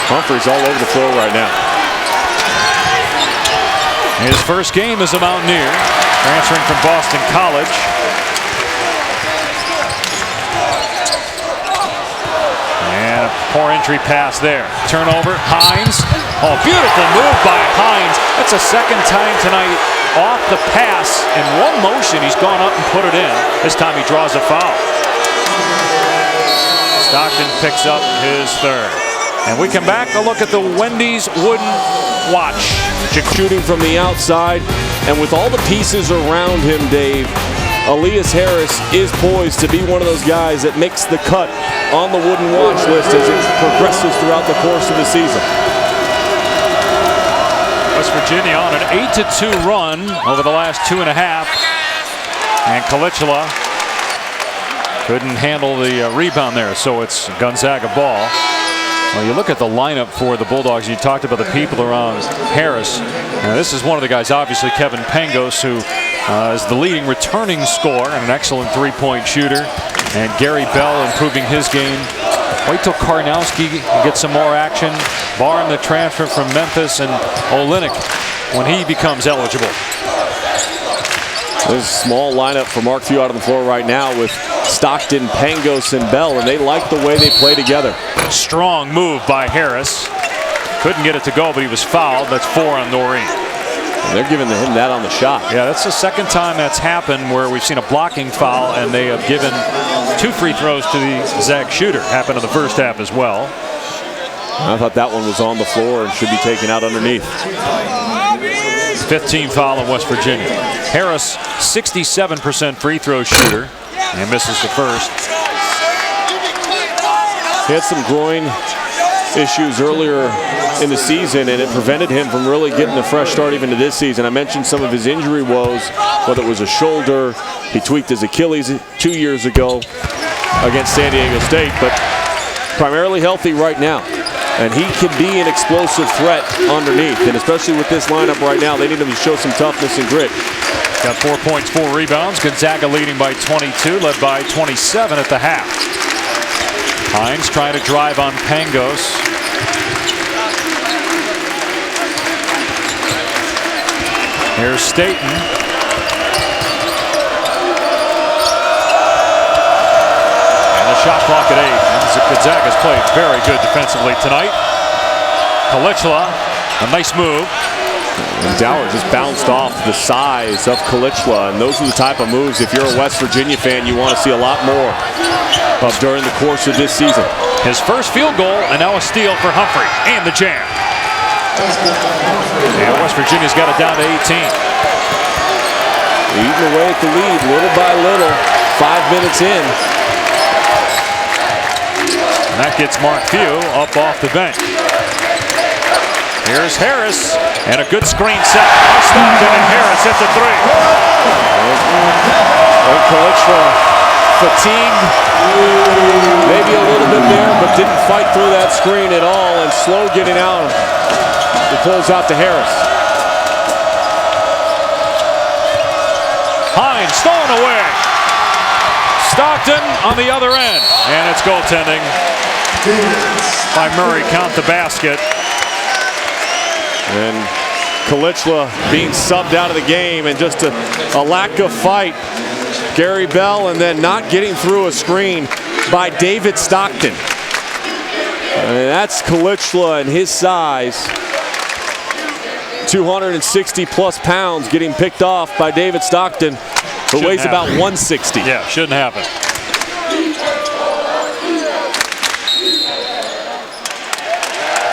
Humphrey's all over the floor right now. His first game as a Mountaineer, transferring from Boston College. And a poor entry pass there. Turnover, Hines. Oh, beautiful move by Hines. That's the second time tonight off the pass. In one motion, he's gone up and put it in. This time he draws a foul. Stockton picks up his third. And we come back, a look at the Wendy's Wooden Watch. Shooting from the outside, and with all the pieces around him, Dave, Elias Harris is poised to be one of those guys that makes the cut on the Wooden Watch list as it progresses throughout the course of the season. West Virginia on an 8-2 run over the last 2.5. And Kalichla couldn't handle the rebound there, so it's Gonzaga ball. Well, you look at the lineup for the Bulldogs. You talked about the people around Harris. Now, this is one of the guys, obviously, Kevin Pangos, who is the leading returning scorer and an excellent three-point shooter. And Gary Bell improving his game. Wait till Karnowski gets some more action. Barring the transfer from Memphis, and Olynyk when he becomes eligible. There's a small lineup for Mark Few out on the floor right now with Stockton, Pangos, and Bell, and they like the way they play together. Strong move by Harris. Couldn't get it to go, but he was fouled. That's 4 on Noreen. And they're giving him that on the shot. Yeah, that's the second time that's happened where we've seen a blocking foul, and they have given 2 free throws to the Zag shooter. Happened in the first half as well. I thought that one was on the floor and should be taken out underneath. 15 foul in West Virginia. Harris, 67% free throw shooter, and misses the first. He had some groin issues earlier in the season, and it prevented him from really getting a fresh start even to this season. I mentioned some of his injury woes, whether it was a shoulder, he tweaked his Achilles 2 years ago against San Diego State, but primarily healthy right now. And he can be an explosive threat underneath, and especially with this lineup right now, they need him to show some toughness and grit. Got 4 points, 4 rebounds. Gonzaga leading by 22, led by 27 at the half. Hines trying to drive on Pangos. Here's Staten. And the shot clock at 8. Gonzaga's played very good defensively tonight. Kalichla, a nice move. And Dower just bounced off the size of Kalichla, and those are the type of moves, if you're a West Virginia fan, you want to see a lot more of during the course of this season. His first field goal, and now a steal for Humphrey, and the jam. And West Virginia's got it down to 18. Eating away at the lead, little by little, 5 minutes in. And that gets Mark Few up off the bench. Here's Harris, and a good screen set. Stockton and Harris hit the 3. Kalichla fatigued, maybe a little bit there, but didn't fight through that screen at all, and slow getting out to close out to Harris. Hines stolen away. Stockton on the other end. And it's goaltending by Murray. Count the basket. And Kalichla being subbed out of the game, and just a lack of fight. Gary Bell, and then not getting through a screen by David Stockton. And that's Kalichla and his size. 260 plus pounds getting picked off by David Stockton, who weighs about 160. Yeah, shouldn't happen.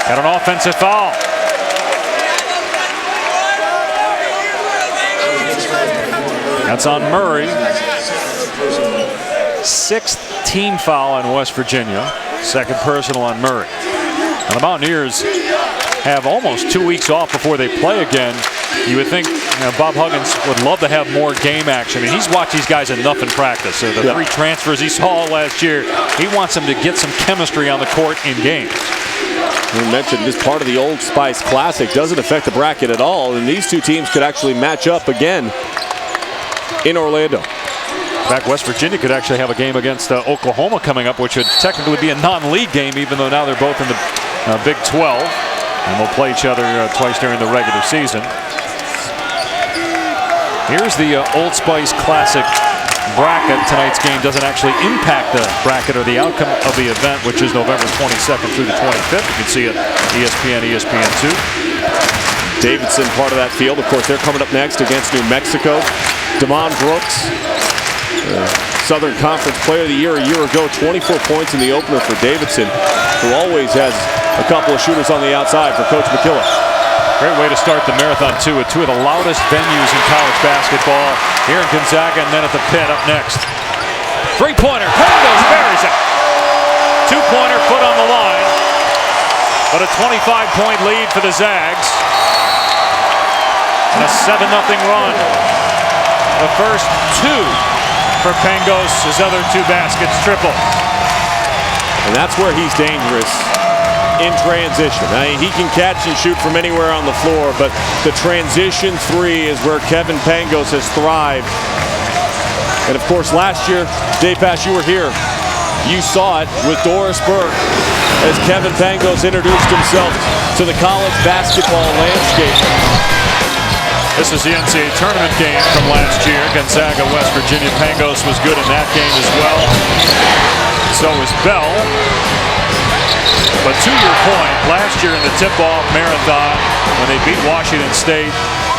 Got an offensive foul. That's on Murray. 6th team foul on West Virginia. 2nd personal on Murray. And the Mountaineers have almost 2 weeks off before they play again. You would think Bob Huggins would love to have more game action. I mean, he's watched these guys enough in practice. So the 3 transfers he saw last year, he wants them to get some chemistry on the court in games. We mentioned this part of the Old Spice Classic doesn't affect the bracket at all, and these two teams could actually match up again in Orlando. In fact, West Virginia could actually have a game against Oklahoma coming up, which would technically be a non-league game, even though now they're both in the Big 12. And will play each other twice during the regular season. Here's the Old Spice Classic bracket. Tonight's game doesn't actually impact the bracket or the outcome of the event, which is November 22nd through the 25th. You can see it ESPN, ESPN2. Davidson part of that field. Of course, they're coming up next against New Mexico. Damon Brooks, Southern Conference Player of the Year a year ago, 24 points in the opener for Davidson, who always has a couple of shooters on the outside for Coach McKillop. Great way to start the marathon, too, at 2 of the loudest venues in college basketball. Here in Gonzaga, and then at the pit up next. 3-pointer, Pangos buries it. 2-pointer, foot on the line. But a 25-point lead for the Zags. And a 7-0 run. The first 2 for Pangos, his other 2 baskets triple. And that's where he's dangerous in transition. I mean, he can catch and shoot from anywhere on the floor, but the transition 3 is where Kevin Pangos has thrived. And of course, last year, Dave Pasch, you were here. You saw it with Doris Burke as Kevin Pangos introduced himself to the college basketball landscape. This is the NCAA tournament game from last year. Gonzaga, West Virginia. Pangos was good in that game as well. So was Bell. But to your point, last year in the tip-off marathon, when they beat Washington State,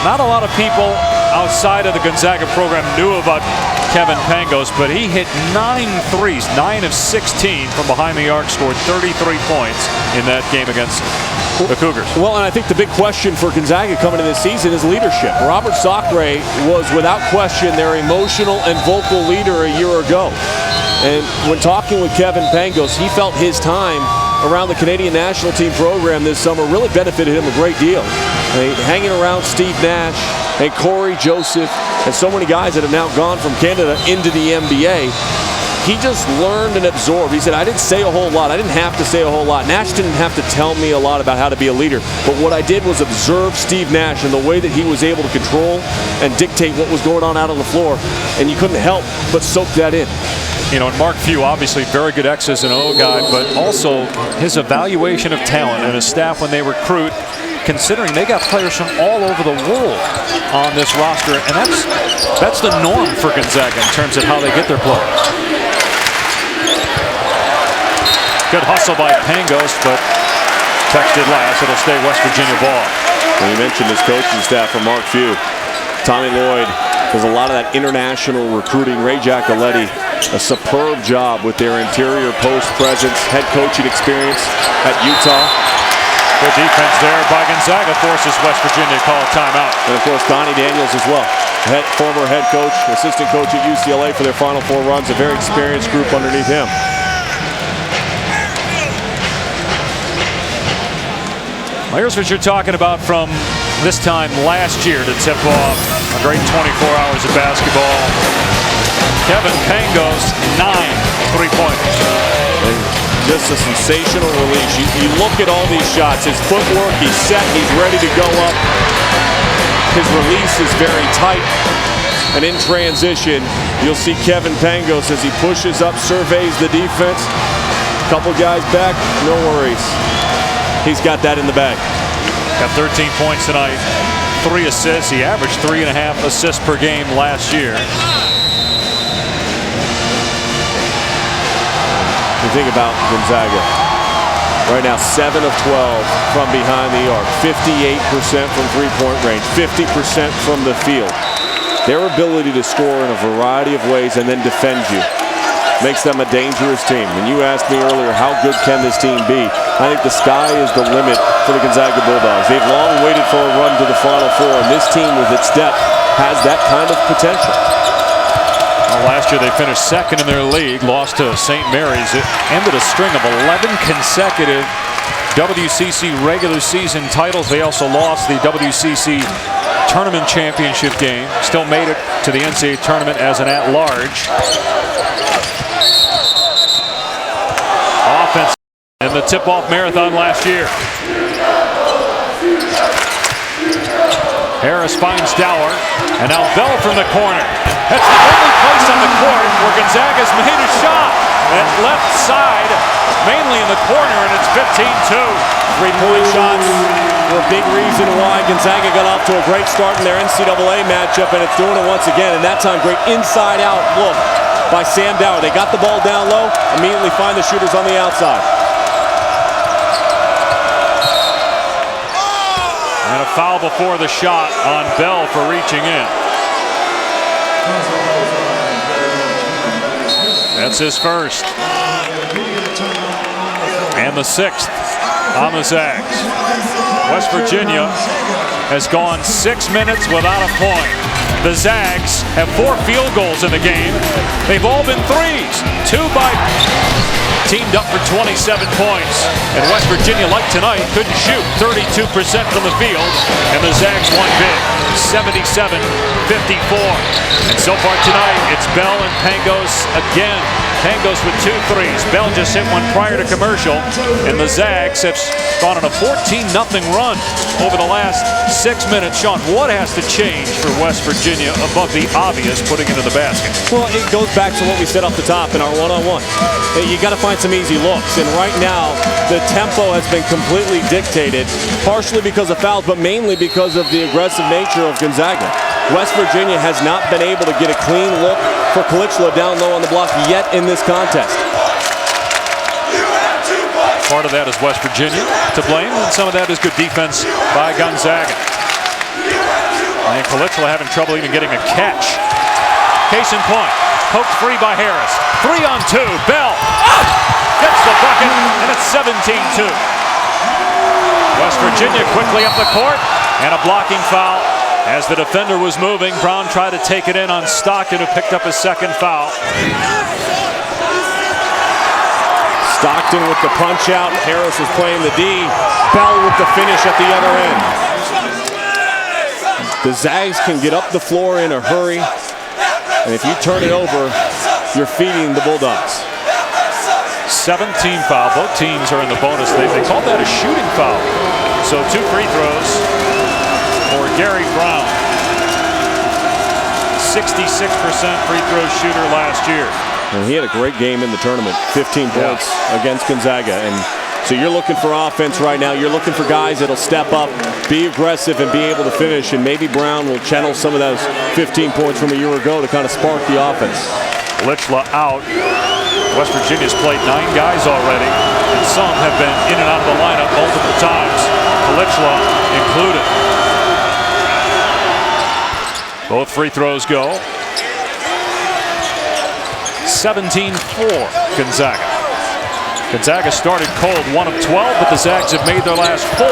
not a lot of people outside of the Gonzaga program knew about Kevin Pangos, but he hit 9 threes, 9 of 16 from behind the arc, scored 33 points in that game against the Cougars. Well, and I think the big question for Gonzaga coming into this season is leadership. Robert Sacre was without question their emotional and vocal leader a year ago. And when talking with Kevin Pangos, he felt his time around the Canadian national team program this summer really benefited him a great deal. Hanging around Steve Nash and Corey Joseph and so many guys that have now gone from Canada into the NBA, he just learned and absorbed. He said, I didn't say a whole lot. I didn't have to say a whole lot. Nash didn't have to tell me a lot about how to be a leader. But what I did was observe Steve Nash and the way that he was able to control and dictate what was going on out on the floor. And you couldn't help but soak that in. You know, and Mark Few, obviously very good X's and O guy, but also his evaluation of talent and his staff when they recruit, considering they got players from all over the world on this roster, and that's the norm for Gonzaga in terms of how they get their players. Good hustle by Pangos, but texted last. It'll stay West Virginia ball. Well, you mentioned his coaching staff from Mark Few. Tommy Lloyd does a lot of that international recruiting. Ray Giacoletti, a superb job with their interior post presence, head coaching experience at Utah. Good defense there by Gonzaga, forces West Virginia to call a timeout. And of course, Donnie Daniels as well. Former head coach, assistant coach at UCLA for their Final Four runs. A very experienced group underneath him. Well, here's what you're talking about from this time last year to tip off a great 24 hours of basketball. Kevin Pangos, 9 3-pointers. Just a sensational release. You look at all these shots. His footwork, he's set, he's ready to go up. His release is very tight. And in transition, you'll see Kevin Pangos as he pushes up, surveys the defense. Couple guys back, no worries. He's got that in the bag. Got 13 points tonight, 3 assists. He averaged 3.5 assists per game last year. You think about Gonzaga. Right now, 7 of 12 from behind the arc, 58% from three-point range, 50% from the field. Their ability to score in a variety of ways and then defend you makes them a dangerous team. When you asked me earlier, how good can this team be? I think the sky is the limit for the Gonzaga Bulldogs. They've long waited for a run to the Final Four, and this team with its depth has that kind of potential. Last year they finished second in their league, lost to St. Mary's. It ended a string of 11 consecutive WCC regular season titles. They also lost the WCC tournament championship game. Still made it to the NCAA tournament as an at-large. Offense in the tip-off marathon last year. Harris finds Dower, and now Bell from the corner. That's the only place on the court where Gonzaga's made a shot. That left side, mainly in the corner, and it's 15-2. Three-point shots were a big reason why Gonzaga got off to a great start in their NCAA matchup, and it's doing it once again. And that time, great inside-out look by Sam Dower. They got the ball down low, immediately find the shooters on the outside. And a foul before the shot on Bell for reaching in. That's his first. And the 6th on the Zags. West Virginia has gone 6 minutes without a point. The Zags have 4 field goals in the game. They've all been threes. 2 by teamed up for 27 points. And West Virginia, like tonight, couldn't shoot. 32% from the field. And the Zags won big. 77-54. And so far tonight, it's Bell and Pangos again. Pangos with 2 threes. Bell just hit one prior to commercial. And the Zags have gone on a 14-0 run over the last 6 minutes. Sean, what has to change for West Virginia above the obvious putting it in the basket? Well, it goes back to what we said off the top in our one-on-one. You got to find some easy looks. And right now, the tempo has been completely dictated, partially because of fouls, but mainly because of the aggressive nature of Gonzaga. West Virginia has not been able to get a clean look for Kalichla down low on the block yet in this contest. Part of that is West Virginia to blame, and some of that is good defense by Gonzaga. And Kalichla having trouble even getting a catch. Case in point, poked free by Harris. 3 on 2, Bell gets the bucket, and it's 17-2. West Virginia quickly up the court, and a blocking foul. As the defender was moving, Brown tried to take it in on Stockton, who picked up his 2nd foul. Stockton with the punch out. Harris was playing the D. Bell with the finish at the other end. The Zags can get up the floor in a hurry. And if you turn it over, you're feeding the Bulldogs. 17 foul. Both teams are in the bonus. They called that a shooting foul. So 2 free throws for Gary Brown. 66% free throw shooter last year. And he had a great game in the tournament. 15 points against Gonzaga. And so you're looking for offense right now. You're looking for guys that'll step up, be aggressive, and be able to finish. And maybe Brown will channel some of those 15 points from a year ago to kind of spark the offense. Kalichla out. West Virginia's played 9 guys already, and some have been in and out of the lineup multiple times. Kalichla included. Both free throws go. 17-4 Gonzaga. Gonzaga started cold, 1 of 12, but the Zags have made their last 4.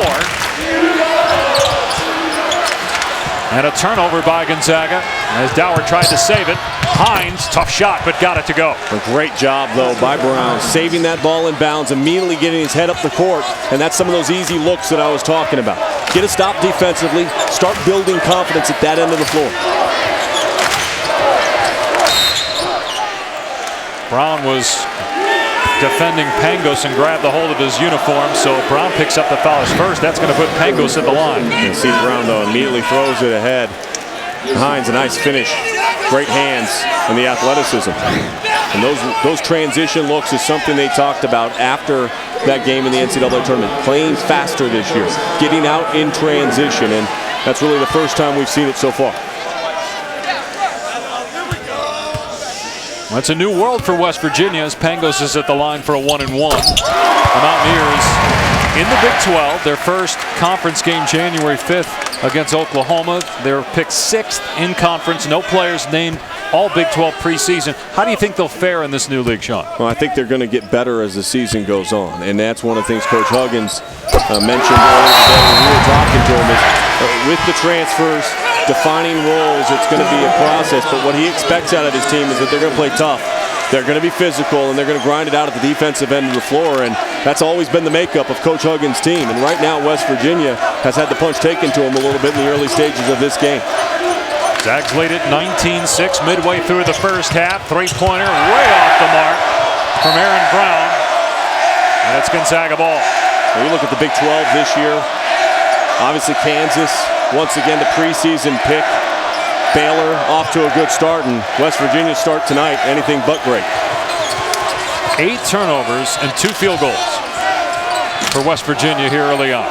And a turnover by Gonzaga as Dower tried to save it. Hines, tough shot, but got it to go. A great job, though, by Brown, saving that ball in bounds, immediately getting his head up the court, and that's some of those easy looks that I was talking about. Get a stop defensively, start building confidence at that end of the floor. Brown was defending Pangos and grabbed the hold of his uniform, so Brown picks up the foul first. That's going to put Pangos at the line. You see Brown, though, immediately throws it ahead. Hines, a nice finish. Great hands and the athleticism. And those transition looks is something they talked about after that game in the NCAA tournament. Playing faster this year, getting out in transition, and that's really the first time we've seen it so far. Well, it's a new world for West Virginia as Pangos is at the line for a 1-1. The Mountaineers in the Big 12, their first conference game January 5th against Oklahoma. They're picked 6th in conference. No players named all Big 12 preseason. How do you think they'll fare in this new league, Sean? Well, I think they're going to get better as the season goes on, and that's one of the things Coach Huggins mentioned earlier today when we were talking to him is with the transfers, defining roles, it's going to be a process, but what he expects out of his team is that they're going to play tough. They're going to be physical, and they're going to grind it out at the defensive end of the floor, and that's always been the makeup of Coach Huggins' team. And right now, West Virginia has had the punch taken to them a little bit in the early stages of this game. Zags lead it 19-6 midway through the first half. Three-pointer way off the mark from Aaron Brown, and it's Gonzaga ball. When you look at the Big 12 this year, obviously Kansas, once again the preseason pick. Baylor off to a good start, and West Virginia start tonight anything but great. 8 turnovers and 2 field goals for West Virginia here early on.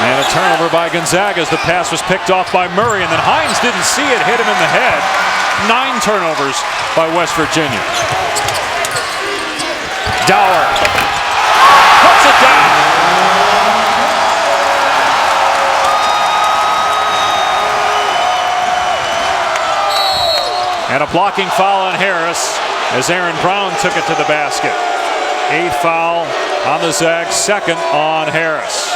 And a turnover by Gonzaga as the pass was picked off by Murray, and then Hines didn't see it, hit him in the head. 9 turnovers by West Virginia. Dower puts it down. And a blocking foul on Harris as Aaron Brown took it to the basket. 8th foul on the Zags, 2nd on Harris.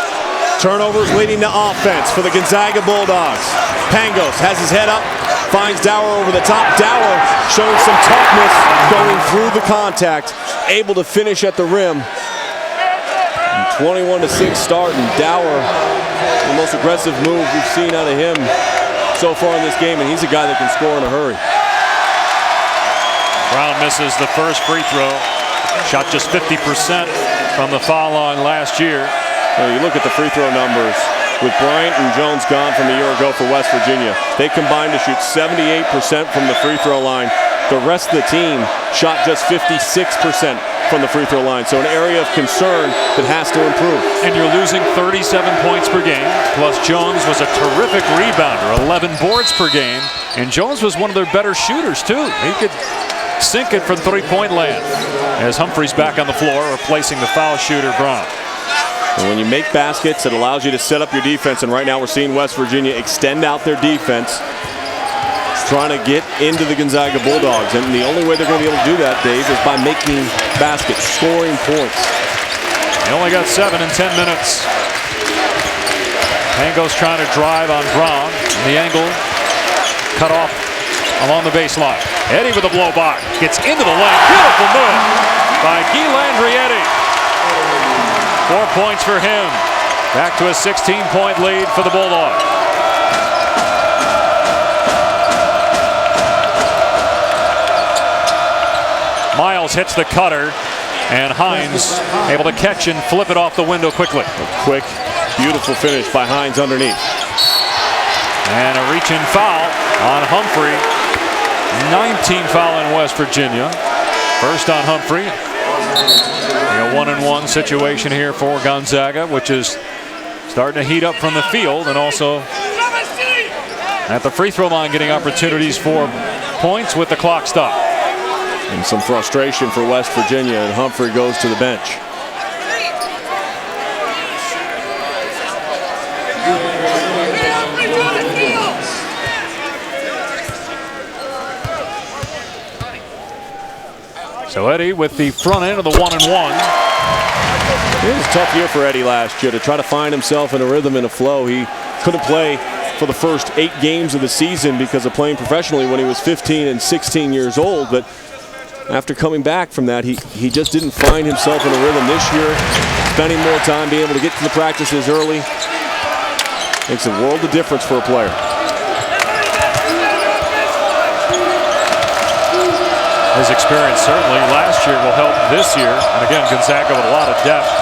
Turnovers leading to offense for the Gonzaga Bulldogs. Pangos has his head up, finds Dower over the top. Dower showing some toughness going through the contact, able to finish at the rim. 21-6 start, and Dower, the most aggressive move we've seen out of him so far in this game, and he's a guy that can score in a hurry. Brown misses the first free throw. Shot just 50% from the foul line last year. Well, you look at the free throw numbers. With Bryant and Jones gone from a year ago for West Virginia, they combined to shoot 78% from the free throw line. The rest of the team shot just 56% from the free throw line. So an area of concern that has to improve. And you're losing 37 points per game. Plus Jones was a terrific rebounder, 11 boards per game. And Jones was one of their better shooters too. He could sink it from three-point land. As Humphrey's back on the floor, replacing the foul shooter Brown. And when you make baskets, it allows you to set up your defense. And right now we're seeing West Virginia extend out their defense, trying to get into the Gonzaga Bulldogs. And the only way they're going to be able to do that, Dave, is by making baskets, scoring points. They only got 7 in 10 minutes. Pangos trying to drive on Brown. And the angle cut off along the baseline. Edi with a blow by. Gets into the lane. Beautiful move by Landry Edi. 4 points for him. Back to a 16-point lead for the Bulldogs. Miles hits the cutter, and Hines able to catch and flip it off the window quickly. A quick, beautiful finish by Hines underneath. And a reach-in foul on Humphrey. 19 foul in West Virginia. First on Humphrey. A 1-on-1 situation here for Gonzaga, which is starting to heat up from the field, and also at the free throw line getting opportunities for points with the clock stop. And some frustration for West Virginia, and Humphrey goes to the bench. So Edi with the front end of the 1-on-1. It was a tough year for Edi last year to try to find himself in a rhythm and a flow. He couldn't play for the first 8 games of the season because of playing professionally when he was 15 and 16 years old. But after coming back from that, he just didn't find himself in a rhythm this year. Spending more time being able to get to the practices early makes a world of difference for a player. His experience certainly last year will help this year. And again, Gonzaga with a lot of depth.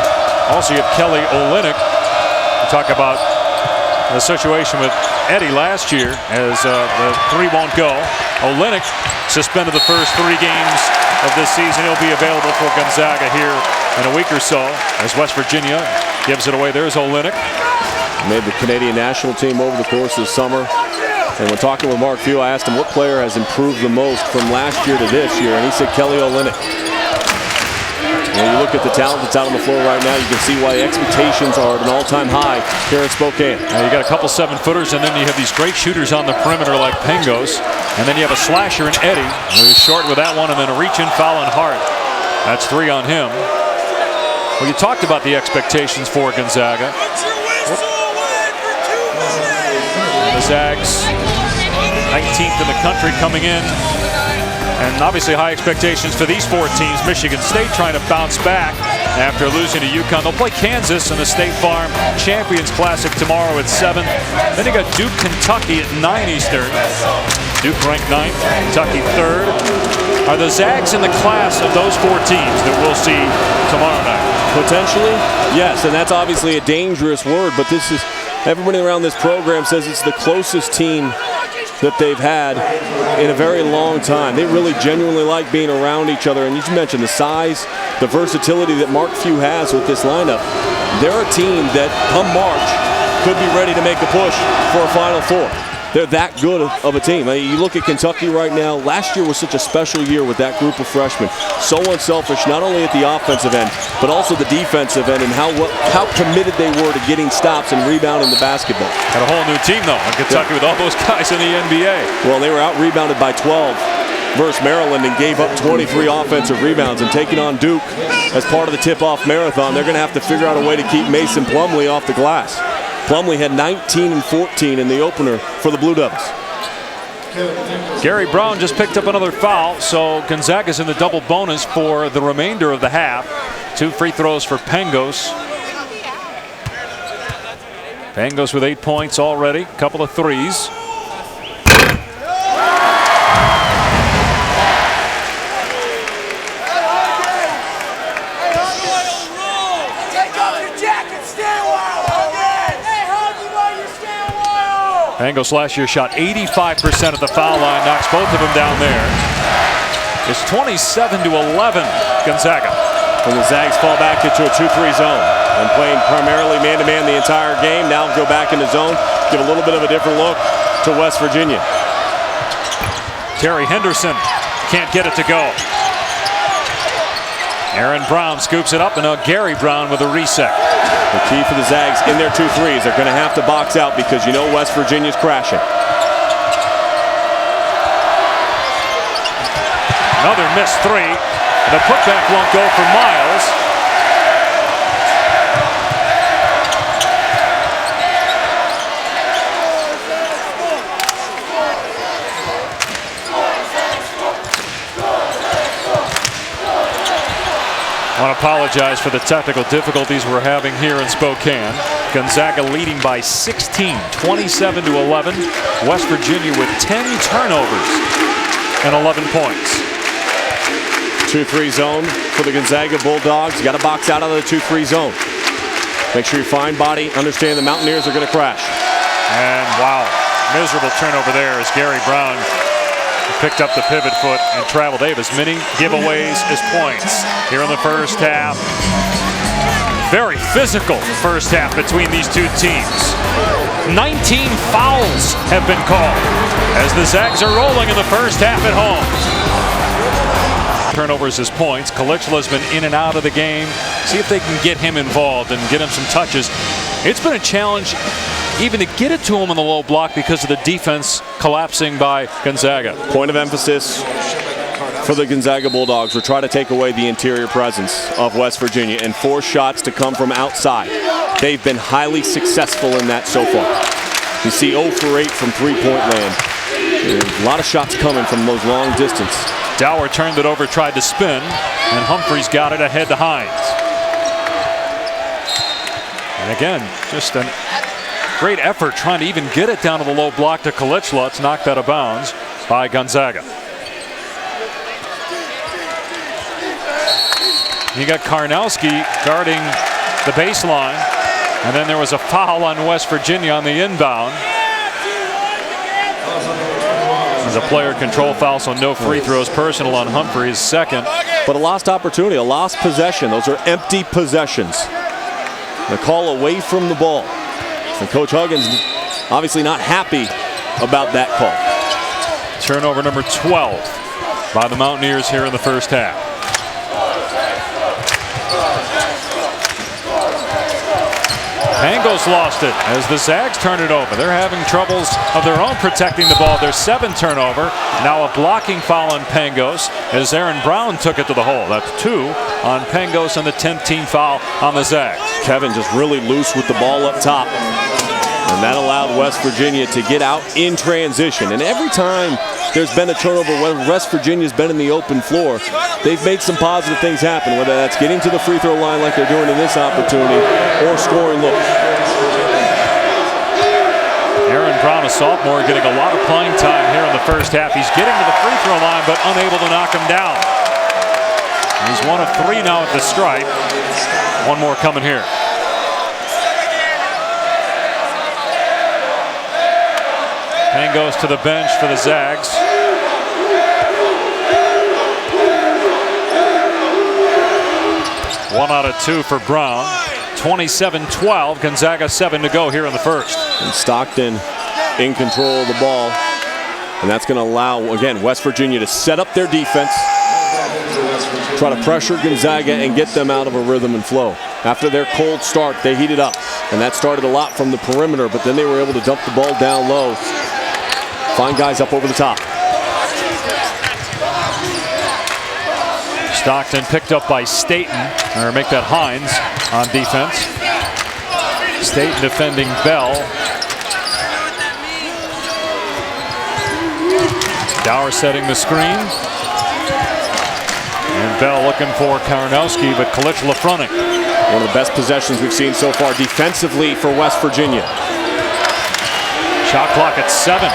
Also, you have Kelly Olynyk. We talk about the situation with Edi last year as the three won't go. Olynyk suspended the first 3 games of this season. He'll be available for Gonzaga here in a week or so as West Virginia gives it away. There's Olynyk. Made the Canadian national team over the course of the summer. And when talking with Mark Few, I asked him what player has improved the most from last year to this year, and he said Kelly Olynyk. When you look at the talent that's out on the floor right now, you can see why expectations are at an all-time high here in Spokane. Now you got a couple 7-footers, and then you have these great shooters on the perimeter like Pangos, and then you have a slasher in Edi, who's short with that one, and then a reach-in foul on Hart. That's 3 on him. Well, you talked about the expectations for Gonzaga. The Zags 19th in the country coming in, and obviously high expectations for these 4 teams. Michigan State trying to bounce back after losing to UConn. They'll play Kansas in the State Farm Champions Classic tomorrow at 7. Then you got Duke, Kentucky at 9 Eastern. Duke ranked 9th, Kentucky 3rd. Are the Zags in the class of those 4 teams that we'll see tomorrow night? Potentially, yes, and that's obviously a dangerous word, but this is, everybody around this program says it's the closest team that they've had in a very long time. They really genuinely like being around each other. And you mentioned the size, the versatility that Mark Few has with this lineup. They're a team that come March could be ready to make a push for a Final Four. They're that good of a team. I mean, you look at Kentucky right now. Last year was such a special year with that group of freshmen. So unselfish, not only at the offensive end, but also the defensive end, and how committed they were to getting stops and rebounding the basketball. Got a whole new team, though, in Kentucky with all those guys in the NBA. Well, they were out-rebounded by 12 versus Maryland and gave up 23 offensive rebounds. And taking on Duke as part of the tip-off marathon, they're going to have to figure out a way to keep Mason Plumlee off the glass. Plumlee had 19 and 14 in the opener for the Blue Devils. Gary Brown just picked up another foul, so Gonzaga's in the double bonus for the remainder of the half. 2 free throws for Pangos. Pangos with 8 points already, a couple of threes. Pangos last year shot 85% at the foul line, knocks both of them down there. It's 27-11, Gonzaga. And the Zags fall back into a 2-3 zone and playing primarily man-to-man the entire game. Now go back in the zone, give a little bit of a different look to West Virginia. Terry Henderson can't get it to go. Aaron Brown scoops it up, and now Gary Brown with a reset. The key for the Zags in their 2 threes, they're going to have to box out because you know West Virginia's crashing. Another missed 3. The putback won't go for Miles. I want to apologize for the technical difficulties we're having here in Spokane. Gonzaga leading by 16, 27-11. West Virginia with 10 turnovers and 11 points. 2-3 zone for the Gonzaga Bulldogs. You got to box out of the 2-3 zone. Make sure you find body. Understand the Mountaineers are going to crash. And wow, miserable turnover there as Gary Brown picked up the pivot foot and traveled. They have as many giveaways as points here in the first half. Very physical first half between these 2 teams. 19 fouls have been called as the Zags are rolling in the first half at home. Turnovers as points. Kalichla's been in and out of the game. See if they can get him involved and get him some touches. It's been a challenge even to get it to him in the low block because of the defense collapsing by Gonzaga. Point of emphasis for the Gonzaga Bulldogs will try to take away the interior presence of West Virginia and force shots to come from outside. They've been highly successful in that so far. You see 0 for 8 from three-point land. A lot of shots coming from those long distance. Dower turned it over, tried to spin, and Humphreys got it ahead to Hines. And again, just a great effort trying to even get it down to the low block to Kalichla. It's knocked out of bounds by Gonzaga. You got Karnowski guarding the baseline. And then there was a foul on West Virginia on the inbound. There's a player control foul, so no free throws. Personal on Humphrey, his second. But a lost opportunity, a lost possession. Those are empty possessions. The call away from the ball. And Coach Huggins obviously not happy about that call. Turnover number 12 by the Mountaineers here in the first half. Pangos lost it as the Zags turn it over. They're having troubles of their own protecting the ball. Their 7th turnover. Now a blocking foul on Pangos as Aaron Brown took it to the hole. That's 2 on Pangos and the 10th team foul on the Zags. Kevin just really loose with the ball up top. And that allowed West Virginia to get out in transition. And every time there's been a turnover when West Virginia's been in the open floor, they've made some positive things happen, whether that's getting to the free throw line like they're doing in this opportunity or scoring looks. Aaron Brown, a sophomore, getting a lot of playing time here in the first half. He's getting to the free throw line but unable to knock him down. He's 1 of 3 now at the stripe. One more coming here. Pangos to the bench for the Zags. One out of 2 for Brown. 27-12. Gonzaga 7 to go here in the first. And Stockton in control of the ball. And that's going to allow, again, West Virginia to set up their defense, try to pressure Gonzaga and get them out of a rhythm and flow. After their cold start, they heated up. And that started a lot from the perimeter, but then they were able to dump the ball down low. Find guys up over the top. Stockton picked up by Staten, or make that Hines on defense. Staten defending Bell. Dower setting the screen. And Bell looking for Karnowski, but Kalichla fronting. One of the best possessions we've seen so far defensively for West Virginia. Shot clock at 7.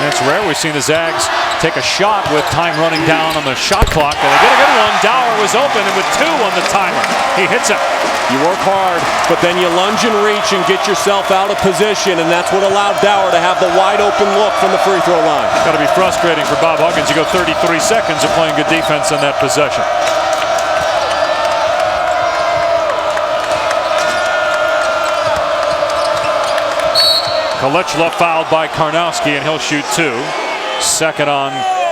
And it's rare we've seen the Zags take a shot with time running down on the shot clock. And they get a good one. Dower was open and with 2 on the timer. He hits it. You work hard, but then you lunge and reach and get yourself out of position, and that's what allowed Dower to have the wide open look from the free throw line. Got to be frustrating for Bob Huggins. You go 33 seconds of playing good defense on that possession. Kalichla fouled by Karnowski, and he'll shoot 2. Second on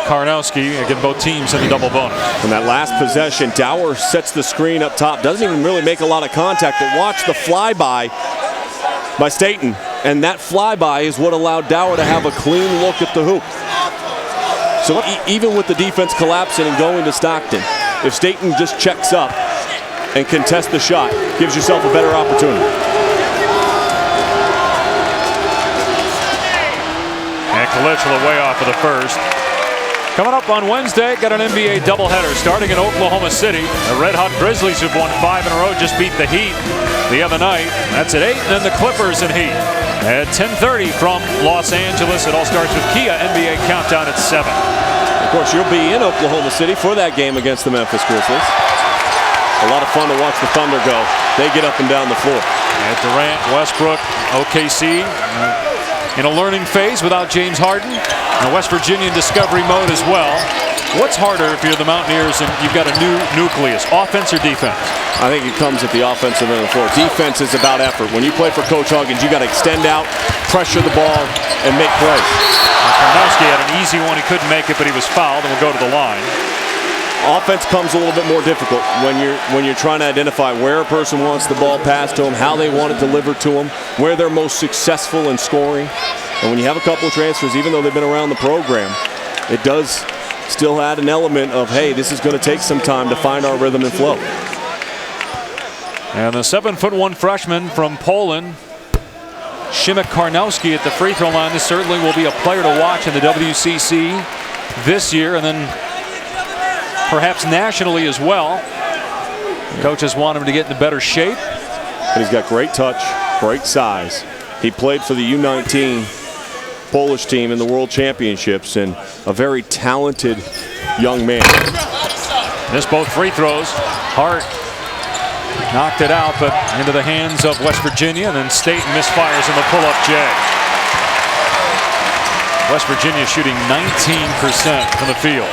Karnowski. Again, both teams in the double bonus. And that last possession, Dower sets the screen up top. Doesn't even really make a lot of contact, but watch the flyby by Staten. And that flyby is what allowed Dower to have a clean look at the hoop. So even with the defense collapsing and going to Stockton, if Staten just checks up and contests the shot, gives yourself a better opportunity. And Kalichla way off of the first. Coming up on Wednesday, got an NBA doubleheader starting in Oklahoma City. The Red Hot Grizzlies, who've won 5 in a row, just beat the Heat the other night. That's at 8, and then the Clippers and Heat. At 10:30 from Los Angeles, it all starts with Kia NBA Countdown at 7. Of course, you'll be in Oklahoma City for that game against the Memphis Grizzlies. A lot of fun to watch the Thunder go. They get up and down the floor. And Durant, Westbrook, OKC in a learning phase without James Harden. And West Virginia in discovery mode as well. What's harder if you're the Mountaineers and you've got a new nucleus, offense or defense? I think it comes at the offensive end of the floor. Defense is about effort. When you play for Coach Huggins, you got to extend out, pressure the ball, and make plays. Karnowski had an easy one. He couldn't make it, but he was fouled and will go to the line. Offense comes a little bit more difficult when you're trying to identify where a person wants the ball passed to them, how they want it delivered to them, where they're most successful in scoring. And when you have a couple of transfers, even though they've been around the program, it does still add an element of, hey, this is going to take some time to find our rhythm and flow. And the 7'1" freshman from Poland, Szymek Karnowski at the free throw line. This certainly will be a player to watch in the WCC this year, and then perhaps nationally as well. Coaches want him to get into better shape. But he's got great touch, great size. He played for the U19 Polish team in the World Championships, and a very talented young man. Missed both free throws. Hart Knocked it out, but into the hands of West Virginia, and then Staten misfires in the pull-up J. West Virginia shooting 19% from the field.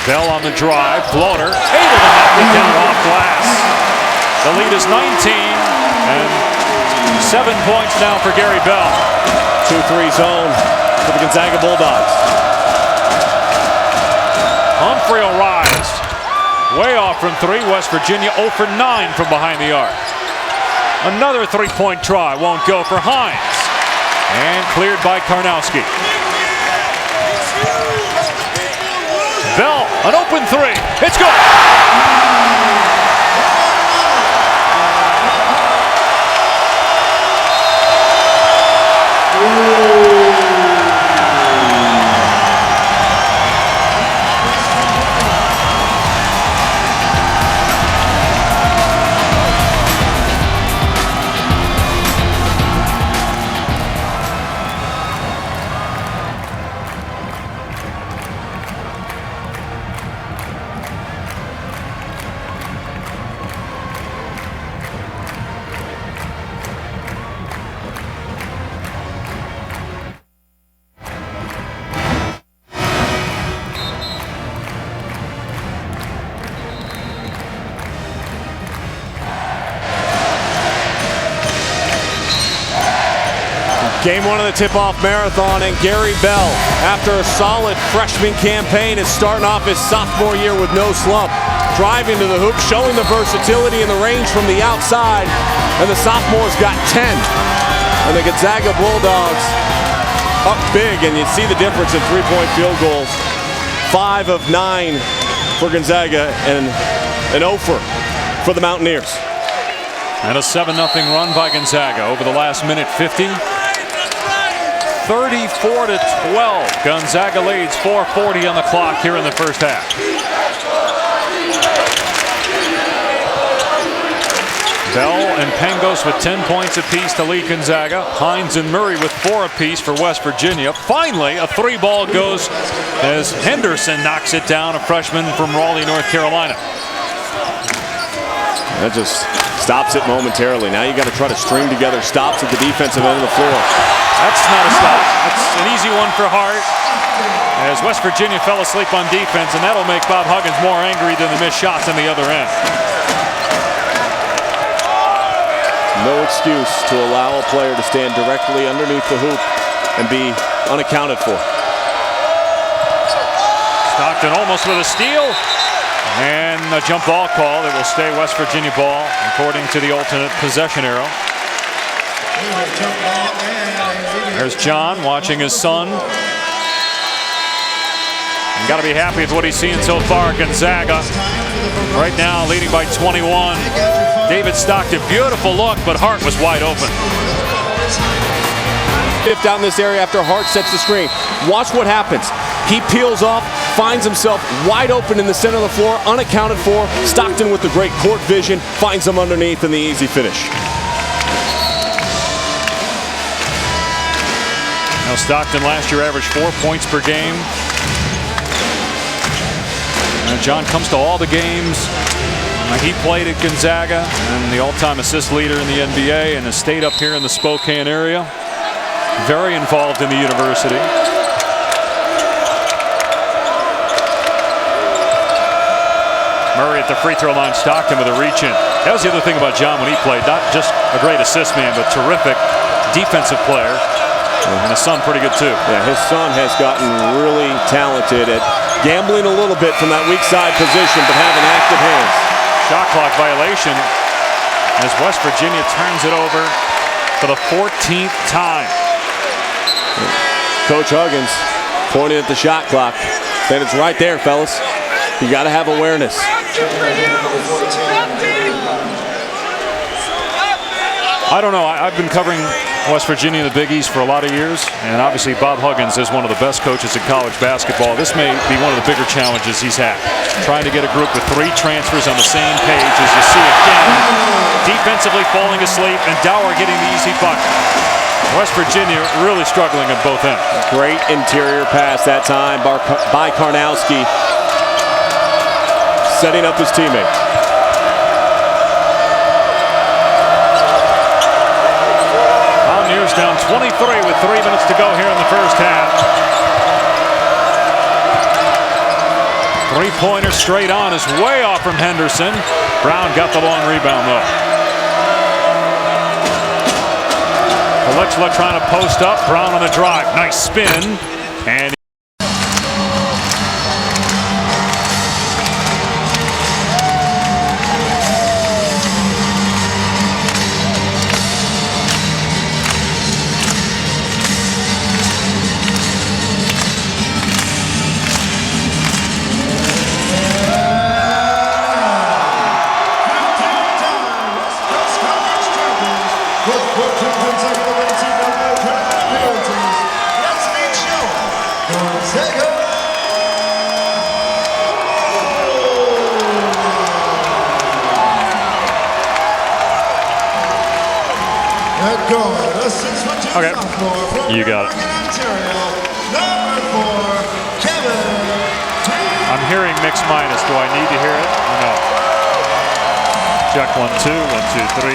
Bell on the drive, floater, able to knock it down off glass. The lead is 19, and 7 points now for Gary Bell. 2-3 zone for the Gonzaga Bulldogs. Humphrey will rise. Way off from three. West Virginia 0 for 9 from behind the arc. Another three-point try won't go for Hines. And cleared by Karnowski. Bell, an open three. It's good. Game one of the tip-off marathon, and Gary Bell, after a solid freshman campaign, is starting off his sophomore year with no slump. Driving to the hoop, showing the versatility and the range from the outside, and the sophomore's got 10. And the Gonzaga Bulldogs up big, and you see the difference in three-point field goals. 5 of 9 for Gonzaga, and an 0 for the Mountaineers. And a 7-0 run by Gonzaga over the last minute 50. 34-12. Gonzaga leads 4:40 on the clock here in the first half. Bell and Pangos with 10 points apiece to lead Gonzaga. Hines and Murray with 4 apiece for West Virginia. Finally, a 3-ball goes as Henderson knocks it down, a freshman from Raleigh, North Carolina. That just stops it momentarily. Now you got to try to string together stops at the defensive end of the floor. That's not a stop. That's an easy one for Hart, as West Virginia fell asleep on defense, and that'll make Bob Huggins more angry than the missed shots on the other end. No excuse to allow a player to stand directly underneath the hoop and be unaccounted for. Stockton almost with a steal, and a jump ball call that will stay West Virginia ball according to the alternate possession arrow. There's John watching his son. And got to be happy with what he's seeing so far. Gonzaga right now leading by 21. David Stockton, beautiful look, but Hart was wide open. Down this area after Hart sets the screen. Watch what happens. He peels off, finds himself wide open in the center of the floor, unaccounted for. Stockton with the great court vision, finds him underneath in the easy finish. Now Stockton last year averaged 4 points per game. And John comes to all the games. He played at Gonzaga and the all-time assist leader in the NBA, and has stayed up here in the Spokane area. Very involved in the university. Murray at the free throw line. Stockton with a reach in. That was the other thing about John when he played. Not just a great assist man, but terrific defensive player. And his son pretty good too. Yeah, his son has gotten really talented at gambling a little bit from that weak side position, but having active hands. Shot clock violation as West Virginia turns it over for the 14th time. Coach Huggins pointing at the shot clock, saying it's right there, fellas. You got to have awareness. I don't know. I've been covering West Virginia and the Big East for a lot of years, and obviously Bob Huggins is one of the best coaches in college basketball. This may be one of the bigger challenges he's had, trying to get a group with 3 transfers on the same page, as you see again, defensively falling asleep, and Dower getting the easy bucket. West Virginia really struggling at both ends. Great interior pass that time by Karnowski, setting up his teammate. Mountaineers down 23 with 3 minutes to go here in the first half. Three-pointer straight on is way off from Henderson. Brown got the long rebound though. Alexla trying to post up. Brown on the drive. Nice spin. And okay, you got it. I'm hearing mixed minus. Do I need to hear it or no? Check 1, 2, 1, 2, 3.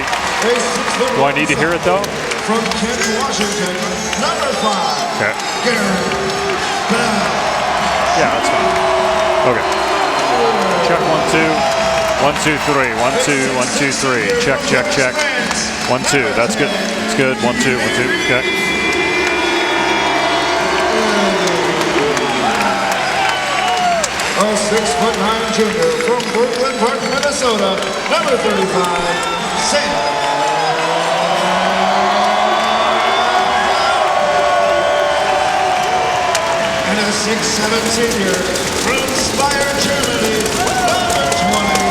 Do I need to hear it though? From Kent, Washington, number 5. Okay. Yeah, that's fine. Okay. Check 1, 2. 1, 2, 3. 1, 2, 1, 2, 3. Check, check, check. 1, 2. That's good. It's good. 1, 2, 1, 2. Okay. A 6'9" junior from Brooklyn Park, Minnesota, number 35, Sam. And a 6'7" senior from Speyer, Germany, number 20.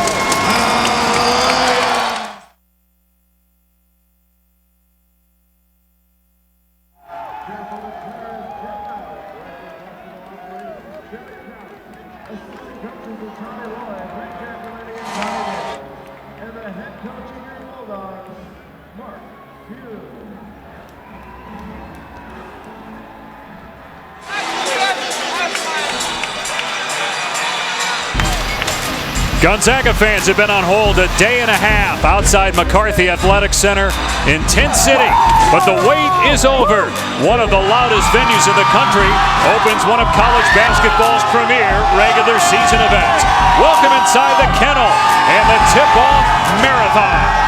Gonzaga fans have been on hold a day and a half outside McCarthy Athletic Center in Tent City, but the wait is over. One of the loudest venues in the country opens one of college basketball's premier regular season events. Welcome inside the Kennel and the tip-off marathon.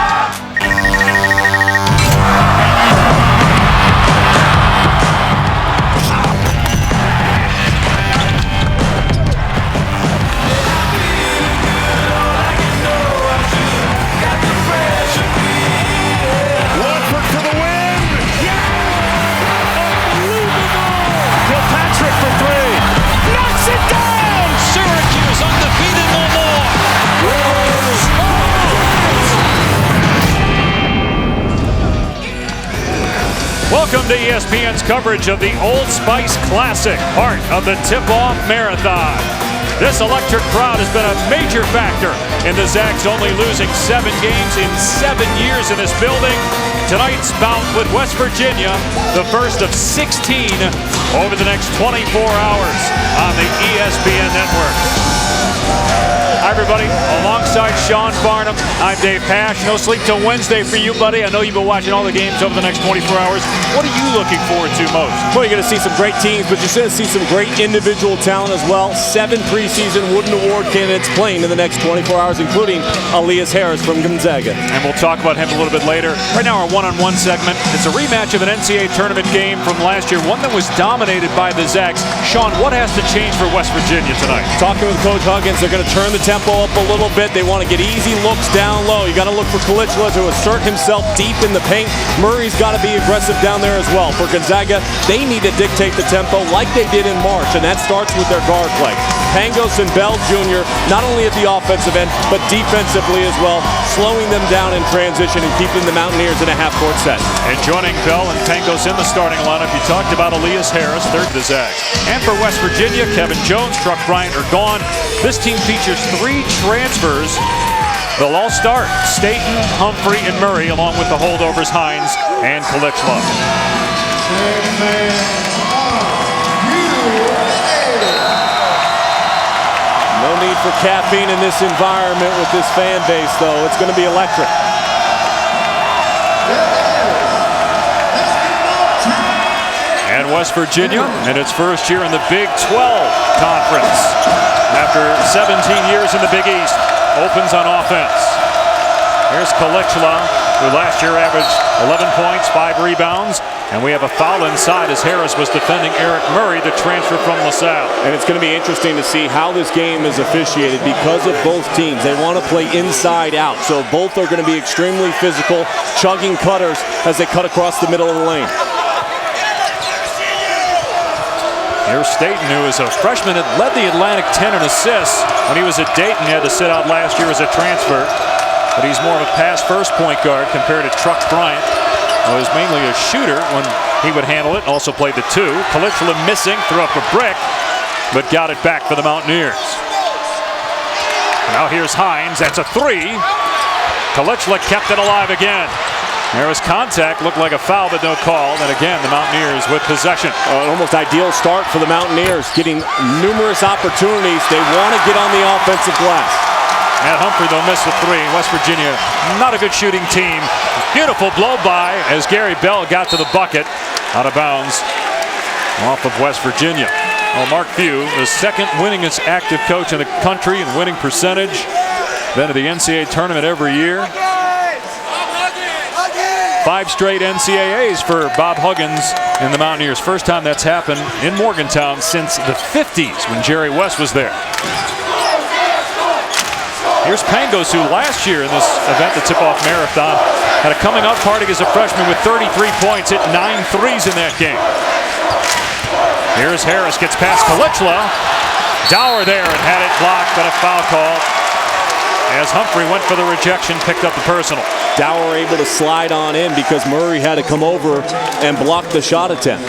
Welcome to ESPN's coverage of the Old Spice Classic, part of the tip-off marathon. This electric crowd has been a major factor in the Zags only losing 7 games in 7 years in this building. Tonight's bout with West Virginia, the first of 16 over the next 24 hours on the ESPN network. Hi, everybody. Alongside Sean Barnum, I'm Dave Pash. No sleep till Wednesday for you, buddy. I know you've been watching all the games over the next 24 hours. What are you looking forward to most? Well, you're going to see some great teams, but you're going to see some great individual talent as well. 7 preseason Wooden Award candidates playing in the next 24 hours, including Elias Harris from Gonzaga. And we'll talk about him a little bit later. Right now, our one-on-one segment. It's a rematch of an NCAA tournament game from last year, one that was dominated by the Zags. Sean, what has to change for West Virginia tonight? Talking with Coach Huggins, they're going to turn the tempo up a little bit. They want to get easy looks down low. You got to look for Kalichla to assert himself deep in the paint. Murray's got to be aggressive down there as well. For Gonzaga, they need to dictate the tempo like they did in March, and that starts with their guard play. Pangos and Bell Jr., not only at the offensive end, but defensively as well, slowing them down in transition and keeping the Mountaineers in a half-court set. And joining Bell and Pangos in the starting lineup, you talked about Elias Harris, third to the Zags. And for West Virginia, Kevin Jones, Truck Bryant are gone. This team features 3 transfers They'll all start. Staten, Humphrey, and Murray, along with the holdovers Hines and Kalichla. No need for caffeine in this environment with this fan base, though. It's going to be electric. And West Virginia, in its first year in the Big 12 Conference, after 17 years in the Big East, opens on offense. Here's Kalichla, who last year averaged 11 points, 5 rebounds, and we have a foul inside as Harris was defending Eric Murray, the transfer from LaSalle. And it's going to be interesting to see how this game is officiated because of both teams. They want to play inside out, so both are going to be extremely physical, chugging cutters as they cut across the middle of the lane. Here's Staten, who is a freshman that led the Atlantic 10 in assists. When he was at Dayton, he had to sit out last year as a transfer. But he's more of a pass-first point guard compared to Truck Bryant, who was mainly a shooter when he would handle it. Also played the 2. Kalichla missing, threw up a brick, but got it back for the Mountaineers. Now here's Hines. That's a 3. Kalichla kept it alive again. There was contact, looked like a foul, but no call. And again, the Mountaineers with possession. An almost ideal start for the Mountaineers, getting numerous opportunities. They want to get on the offensive glass. And Humphrey, though, missed the 3. West Virginia, not a good shooting team. Beautiful blow-by as Gary Bell got to the bucket. Out of bounds off of West Virginia. Well, Mark Few, the second winningest active coach in the country in winning percentage. Been to the NCAA tournament every year. 5 straight NCAAs for Bob Huggins and the Mountaineers. First time that's happened in Morgantown since the 50s when Jerry West was there. Here's Pangos, who last year in this event, the tip-off marathon, had a coming-out party as a freshman with 33 points, hit 9 threes in that game. Here's Harris, gets past Kalichla. Dower there and had it blocked, but a foul call as Humphrey went for the rejection, picked up the personal. Dower able to slide on in because Murray had to come over and block the shot attempt.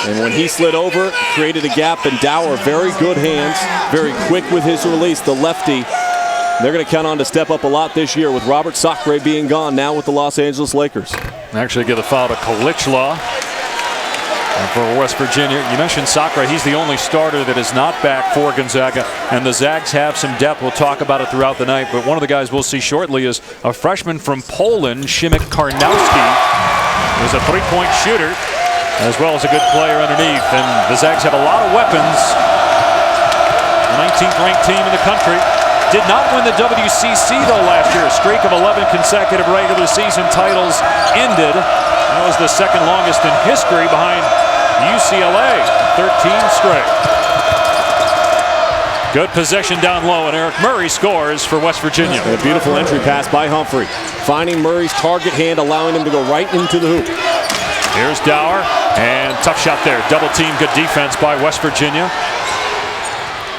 And when he slid over, created a gap, and Dower, very good hands, very quick with his release, the lefty. They're going to count on to step up a lot this year with Robert Sacre being gone now with the Los Angeles Lakers. Actually give the foul to Kalichla. And for West Virginia, you mentioned Sacre. He's the only starter that is not back for Gonzaga. And the Zags have some depth. We'll talk about it throughout the night. But one of the guys we'll see shortly is a freshman from Poland, Szymek Karnowski, who's a three-point shooter, as well as a good player underneath. And the Zags have a lot of weapons. The 19th ranked team in the country. Did not win the WCC, though, last year. A streak of 11 consecutive regular season titles ended. That was the second longest in history behind UCLA, 13 straight. Good possession down low, and Eric Murray scores for West Virginia. And a beautiful entry pass by Humphrey, finding Murray's target hand, allowing him to go right into the hoop. Here's Dower, and tough shot there. Double team, good defense by West Virginia.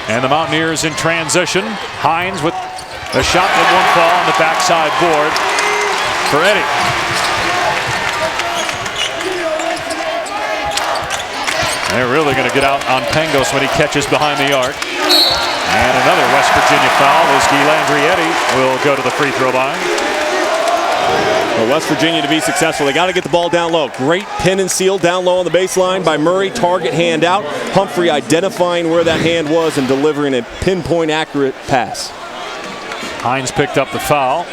And the Mountaineers in transition. Hines with a shot that won't fall on the backside board for Edi. They're really going to get out on Pangos when he catches behind the arc. And another West Virginia foul as Landry Edi will go to the free throw line. For West Virginia to be successful, they got to get the ball down low. Great pin and seal down low on the baseline by Murray. Target hand out. Humphrey identifying where that hand was and delivering a pinpoint accurate pass. Hines picked up the foul.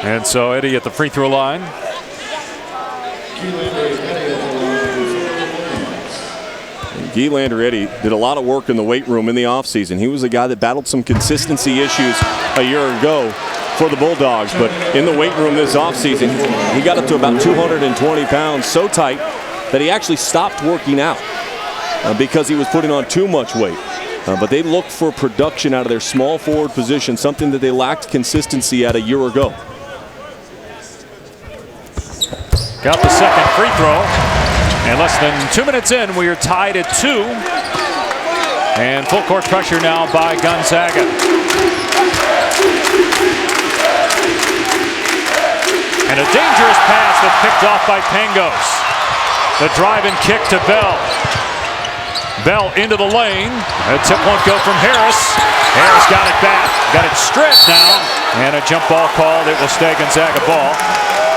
And so Edi at the free throw line. Landry Edi did a lot of work in the weight room in the offseason. He was a guy that battled some consistency issues a year ago for the Bulldogs, but in the weight room this offseason, he got up to about 220 pounds, so tight that he actually stopped working out because he was putting on too much weight. But they looked for production out of their small forward position, something that they lacked consistency at a year ago. Got the second free throw. And less than 2 minutes in, we are tied at 2. And full court pressure now by Gonzaga. And a dangerous pass that's picked off by Pangos. The drive and kick to Bell. Bell into the lane. A tip won't go from Harris. Harris got it back. Got it stripped now. And a jump ball called. It will stay Gonzaga ball.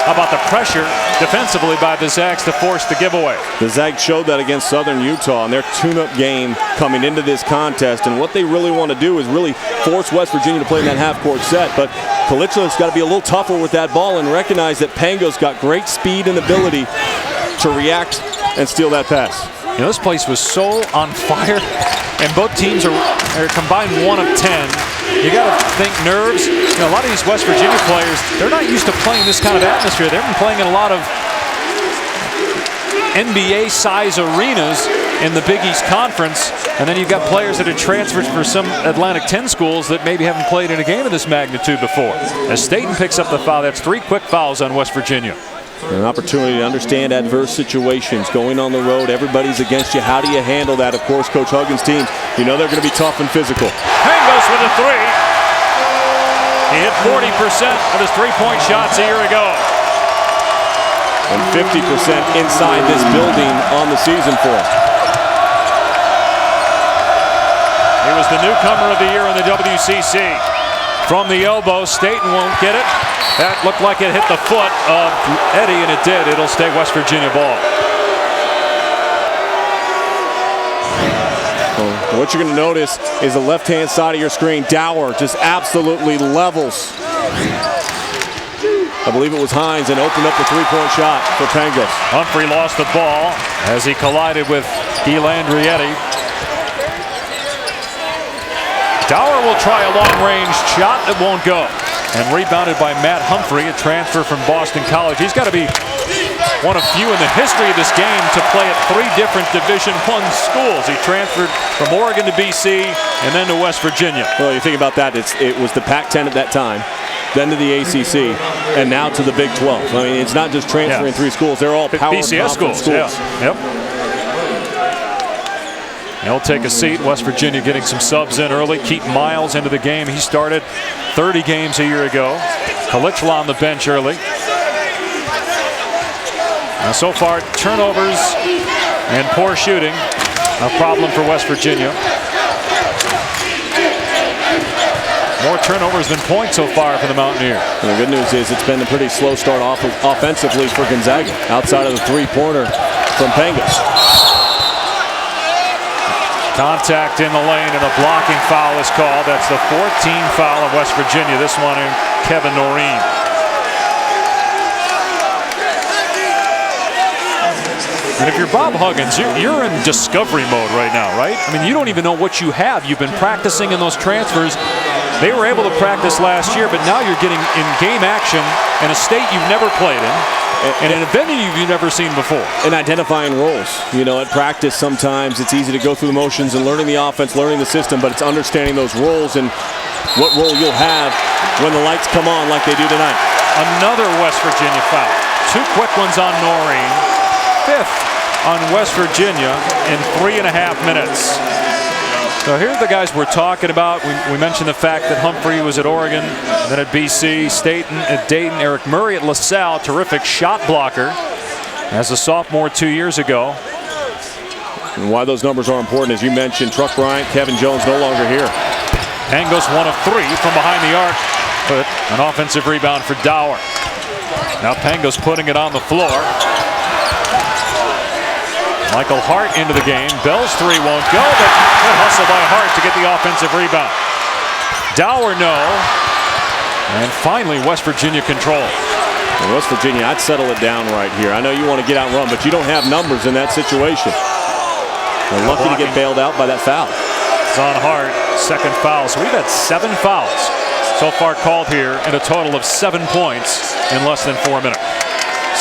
How about the pressure defensively by the Zags to force the giveaway? The Zags showed that against Southern Utah in their tune-up game coming into this contest. And what they really want to do is really force West Virginia to play in that half-court set. But Kalitla's got to be a little tougher with that ball and recognize that Pango's got great speed and ability to react and steal that pass. You know, this place was so on fire, and both teams are combined 1 of 10. You got to think nerves. You know, a lot of these West Virginia players, they're not used to playing this kind of atmosphere. They've been playing in a lot of NBA-size arenas in the Big East Conference, and then you've got players that have transferred for some Atlantic 10 schools that maybe haven't played in a game of this magnitude before. As Staten picks up the foul, that's 3 quick fouls on West Virginia. An opportunity to understand adverse situations. Going on the road, everybody's against you. How do you handle that? Of course, Coach Huggins' teams, you know they're going to be tough and physical. Pangos with a 3. He hit 40% of his three-point shots a year ago. And 50% inside this building on the season for him. He was the newcomer of the year in the WCC. From the elbow, Staten won't get it. That looked like it hit the foot of Edi, and it did. It'll stay West Virginia ball. Well, what you're going to notice is the left-hand side of your screen. Dower just absolutely levels. I believe it was Hines, and opened up the three-point shot for Pangos. Humphrey lost the ball as he collided with Landry Edi. Dower will try a long-range shot that won't go. And rebounded by Matt Humphrey, a transfer from Boston College. He's got to be one of few in the history of this game to play at 3 different Division I schools. He transferred from Oregon to BC and then to West Virginia. Well, you think about that, it was the Pac-10 at that time, then to the ACC, and now to the Big 12. I mean, it's not just transferring 3 schools. They're all power BCS schools. Yeah. Yep. He'll take a seat. West Virginia getting some subs in early. Keaton Miles into the game. He started 30 games a year ago. Kalitla on the bench early. Now so far, turnovers and poor shooting, a problem for West Virginia. More turnovers than points so far for the Mountaineers. And the good news is it's been a pretty slow start offensively for Gonzaga, outside of the three-pointer from Pangos. Contact in the lane and a blocking foul is called. That's the 14th foul of West Virginia. This one in Kevin Noreen. And if you're Bob Huggins, you're in discovery mode right now, right? I mean, you don't even know what you have. You've been practicing in those transfers. They were able to practice last year, but now you're getting in game action in a state you've never played in. And in a venue you've never seen before. And identifying roles. You know, at practice sometimes it's easy to go through the motions and learning the offense, learning the system, but it's understanding those roles and what role you'll have when the lights come on like they do tonight. Another West Virginia foul. 2 quick ones on Noreen. 5th on West Virginia in 3.5 minutes. So here are the guys we're talking about. We mentioned the fact that Humphrey was at Oregon, then at BC, Staten at Dayton, Eric Murray at LaSalle, terrific shot blocker as a sophomore 2 years ago. And why those numbers are important, as you mentioned, Truck Bryant, Kevin Jones no longer here. Pangos 1 of 3 from behind the arc, but an offensive rebound for Dower. Now Pangos putting it on the floor. Michael Hart into the game. Bell's 3 won't go, but good hustle by Hart to get the offensive rebound. Dower no. And finally, West Virginia control. And West Virginia, I'd settle it down right here. I know you want to get out and run, but you don't have numbers in that situation. They're lucky to get bailed out by that foul. It's on Hart, 2nd foul. So we've had 7 fouls so far called here, and a total of 7 points in less than 4 minutes.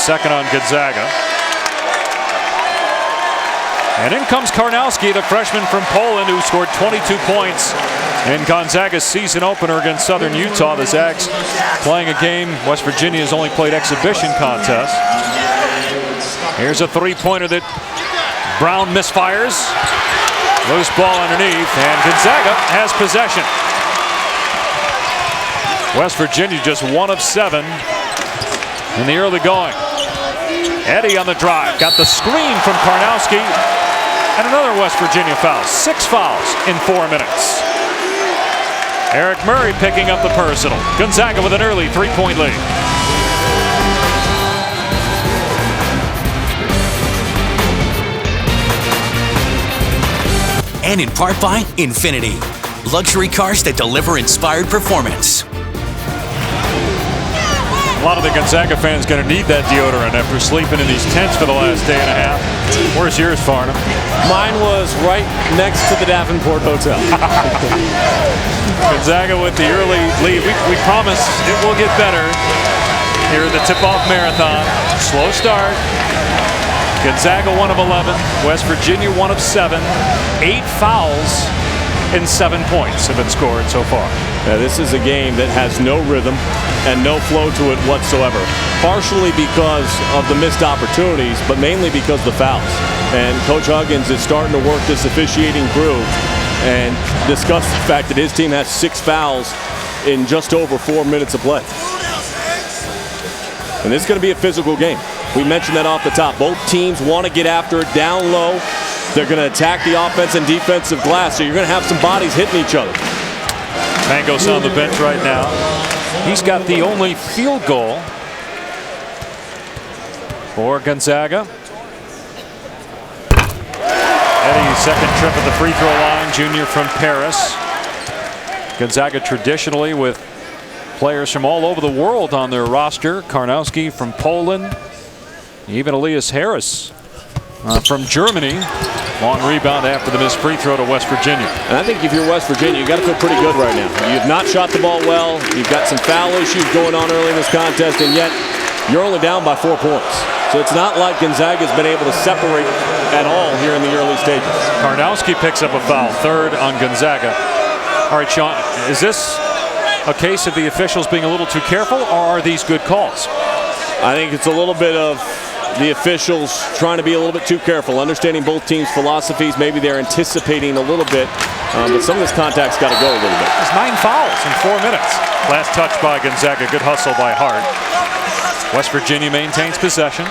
2nd on Gonzaga. And in comes Karnowski, the freshman from Poland, who scored 22 points in Gonzaga's season opener against Southern Utah. The Zags playing a game West Virginia has only played exhibition contests. Here's a 3-pointer that Brown misfires. Loose ball underneath, and Gonzaga has possession. West Virginia just 1 of 7 in the early going. Edi on the drive, got the screen from Karnowski. And another West Virginia foul. 6 fouls in 4 minutes. Eric Murray picking up the personal. Gonzaga with an early 3-point lead. And in part by Infinity, luxury cars that deliver inspired performance. A lot of the Gonzaga fans going to need that deodorant after sleeping in these tents for the last day and a half. Where's yours, Farnham? Mine was right next to the Davenport Hotel. Gonzaga with the early lead. We promise it will get better here at the tip-off marathon. Slow start. Gonzaga 1 of 11. West Virginia 1 of 7. 8 fouls and 7 points have been scored so far. Yeah, this is a game that has no rhythm and no flow to it whatsoever. Partially because of the missed opportunities, but mainly because of the fouls. And Coach Huggins is starting to work this officiating groove and discuss the fact that his team has 6 fouls in just over 4 minutes of play. And this is going to be a physical game. We mentioned that off the top. Both teams want to get after it down low. They're going to attack the offense and defensive glass, so you're going to have some bodies hitting each other. Mango's on the bench right now. He's got the only field goal for Gonzaga. Edi, second trip at the free throw line, junior from Paris. Gonzaga traditionally with players from all over the world on their roster. Karnowski from Poland, even Elias Harris from Germany. Long rebound after the missed free throw to West Virginia. And I think if you're West Virginia, you got to feel pretty good right now. You've not shot the ball well. You've got some foul issues going on early in this contest, and yet you're only down by 4 points. So it's not like Gonzaga's been able to separate at all here in the early stages. Karnowski picks up a foul, third on Gonzaga. All right, Sean, is this a case of the officials being a little too careful, or are these good calls? I think it's a little bit of the officials trying to be a little bit too careful, understanding both teams' philosophies. Maybe they're anticipating a little bit, but some of this contact's got to go a little bit. There's 9 fouls in 4 minutes. Last touch by Gonzaga. Good hustle by Hart. West Virginia maintains possession.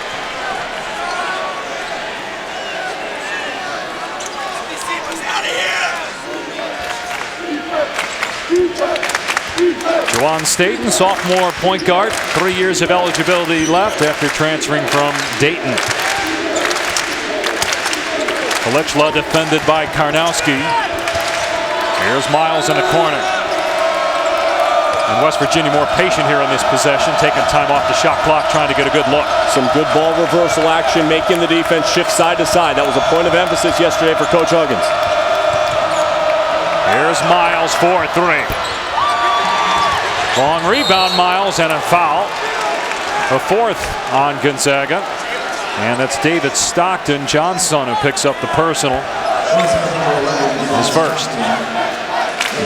Juwan Staten, sophomore point guard, 3 years of eligibility left after transferring from Dayton. Kalichla defended by Karnowski. Here's Miles in the corner. And West Virginia more patient here on this possession, taking time off the shot clock, trying to get a good look. Some good ball reversal action, making the defense shift side to side. That was a point of emphasis yesterday for Coach Huggins. Here's Miles for 3. Long rebound, Miles, and a foul. A 4th on Gonzaga. And that's David Stockton Johnson who picks up the personal. His first.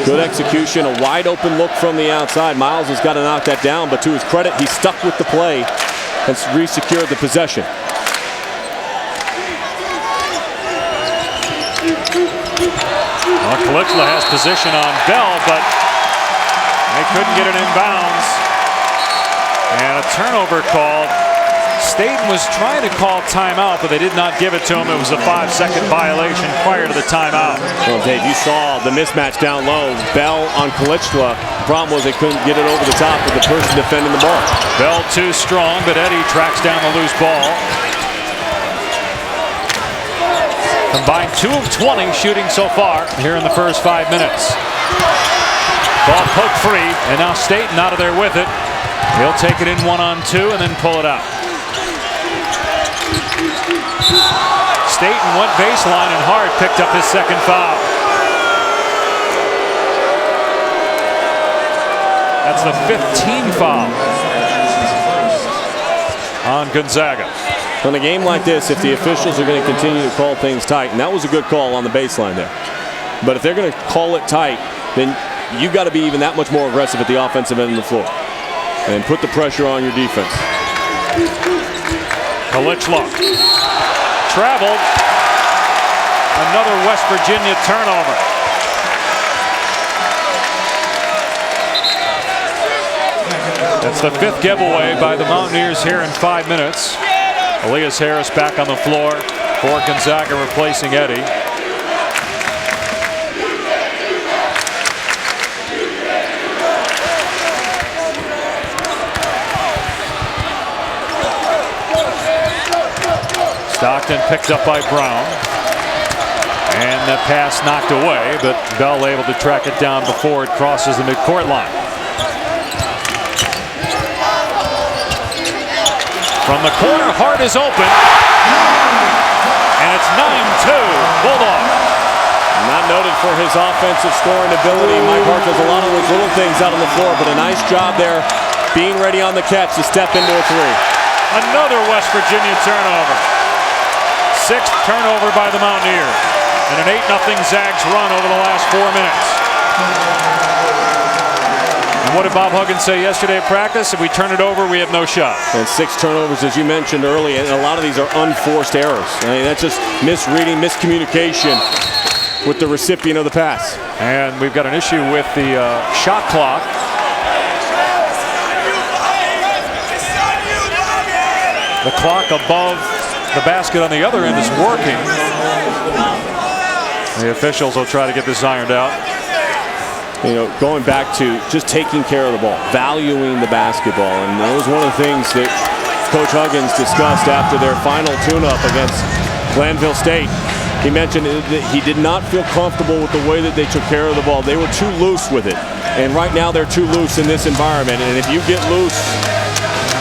Good execution, a wide open look from the outside. Miles has got to knock that down, but to his credit, he stuck with the play and re-secured the possession. Well, Kalichla has position on Bell, but they couldn't get it in bounds. And a turnover called. Staten was trying to call timeout, but they did not give it to him. It was a 5-second violation prior to the timeout. Well, Dave, you saw the mismatch down low. Bell on Kalichla. The problem was they couldn't get it over the top of the person defending the ball. Bell too strong, but Edi tracks down the loose ball. Combined 2 of 20 shooting so far here in the first 5 minutes. Ball poked free, and now Staten out of there with it. He'll take it in 1-on-2 and then pull it out. Staten went baseline, and Hart picked up his second foul. That's the 15th foul on Gonzaga. In a game like this, if the officials are going to continue to call things tight, and that was a good call on the baseline there, but if they're going to call it tight, then you got to be even that much more aggressive at the offensive end of the floor and put the pressure on your defense. Kalichla traveled. Another West Virginia turnover. That's the 5th giveaway by the Mountaineers here in 5 minutes. Elias Harris back on the floor for Gonzaga, replacing Edi. Stockton picked up by Brown. And the pass knocked away, but Bell able to track it down before it crosses the midcourt line. From the corner, Hart is open. And it's 9-2, Bulldog. Not noted for his offensive scoring ability. Mike Hart does a lot of those little things out on the floor, but a nice job there being ready on the catch to step into a three. Another West Virginia turnover. 6th turnover by the Mountaineers. And an 8-0 Zags run over the last 4 minutes. And what did Bob Huggins say yesterday at practice? If we turn it over, we have no shot. And 6 turnovers, as you mentioned earlier, and a lot of these are unforced errors. I mean, that's just misreading, miscommunication with the recipient of the pass. And we've got an issue with the shot clock. The clock above the basket on the other end is working. The officials will try to get this ironed out. You know, going back to just taking care of the ball, valuing the basketball. And that was one of the things that Coach Huggins discussed after their final tune-up against Glanville State. He mentioned that he did not feel comfortable with the way that they took care of the ball. They were too loose with it. And right now they're too loose in this environment. And if you get loose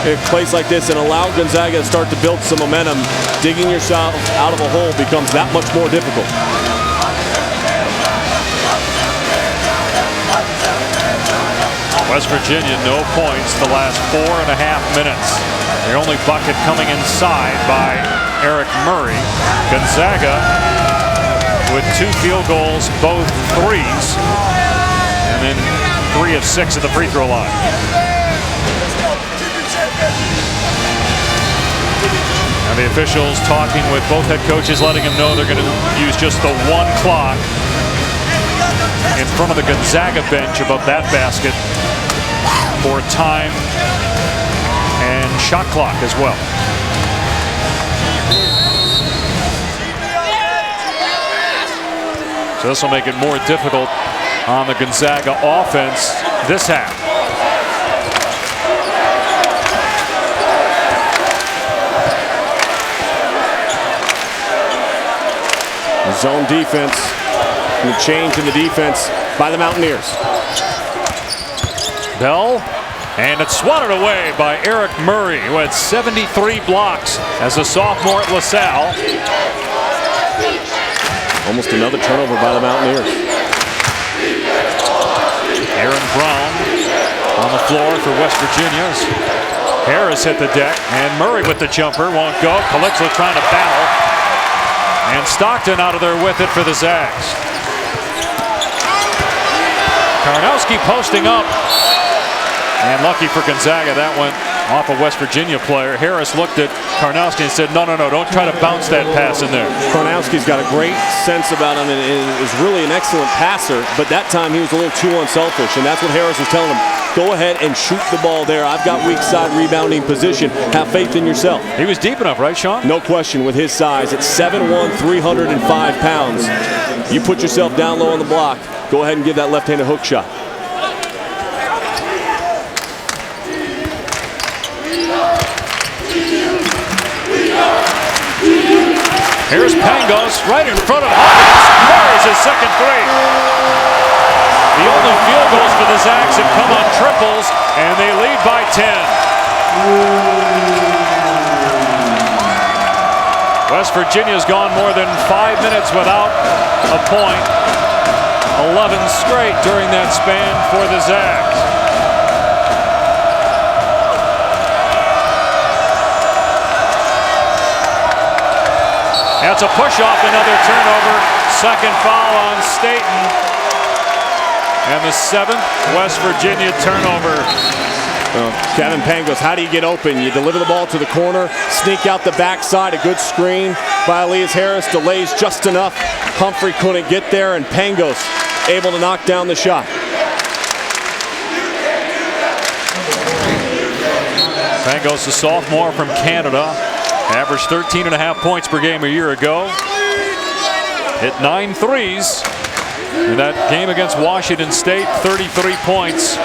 in a place like this and allow Gonzaga to start to build some momentum, digging yourself out of a hole becomes that much more difficult. West Virginia, no points the last 4.5 minutes. The only bucket coming inside by Eric Murray. Gonzaga with 2 field goals, both threes, and then 3 of 6 at the free throw line. And the officials talking with both head coaches, letting them know they're going to use just the 1 clock in front of the Gonzaga bench above that basket for time and shot clock as well. So this will make it more difficult on the Gonzaga offense this half. Zone defense, and the change in the defense by the Mountaineers. Bell, and it's swatted away by Eric Murray, who had 73 blocks as a sophomore at LaSalle. Almost another turnover by the Mountaineers. Aaron Brown on the floor for West Virginia. Harris hit the deck, and Murray with the jumper won't go. Calixto trying to battle, and Stockton out of there with it for the Zags. Karnowski posting up. And lucky for Gonzaga, that went off a West Virginia player. Harris looked at Karnowski and said, no, don't try to bounce that pass in there. Karnowski's got a great sense about him and is really an excellent passer, but that time he was a little too unselfish, and that's what Harris was telling him. Go ahead and shoot the ball there. I've got weak side rebounding position. Have faith in yourself. He was deep enough, right, Sean? No question with his size. At 7'1", 305 pounds. You put yourself down low on the block. Go ahead and give that left-handed hook shot. Here's Pangos right in front of Huggins. There's his second three. The only field goals for the Zags have come on triples, and they lead by 10. West Virginia's gone more than 5 minutes without a point. 11 straight during that span for the Zags. That's a push-off, another turnover. Second foul on Staten. And the 7th West Virginia turnover. Kevin Pangos, how do you get open? You deliver the ball to the corner, sneak out the backside, a good screen by Elias Harris, delays just enough. Humphrey couldn't get there, and Pangos able to knock down the shot. Pangos, a sophomore from Canada. Averaged 13.5 points per game a year ago. Hit 9 threes in that game against Washington State, 33 points.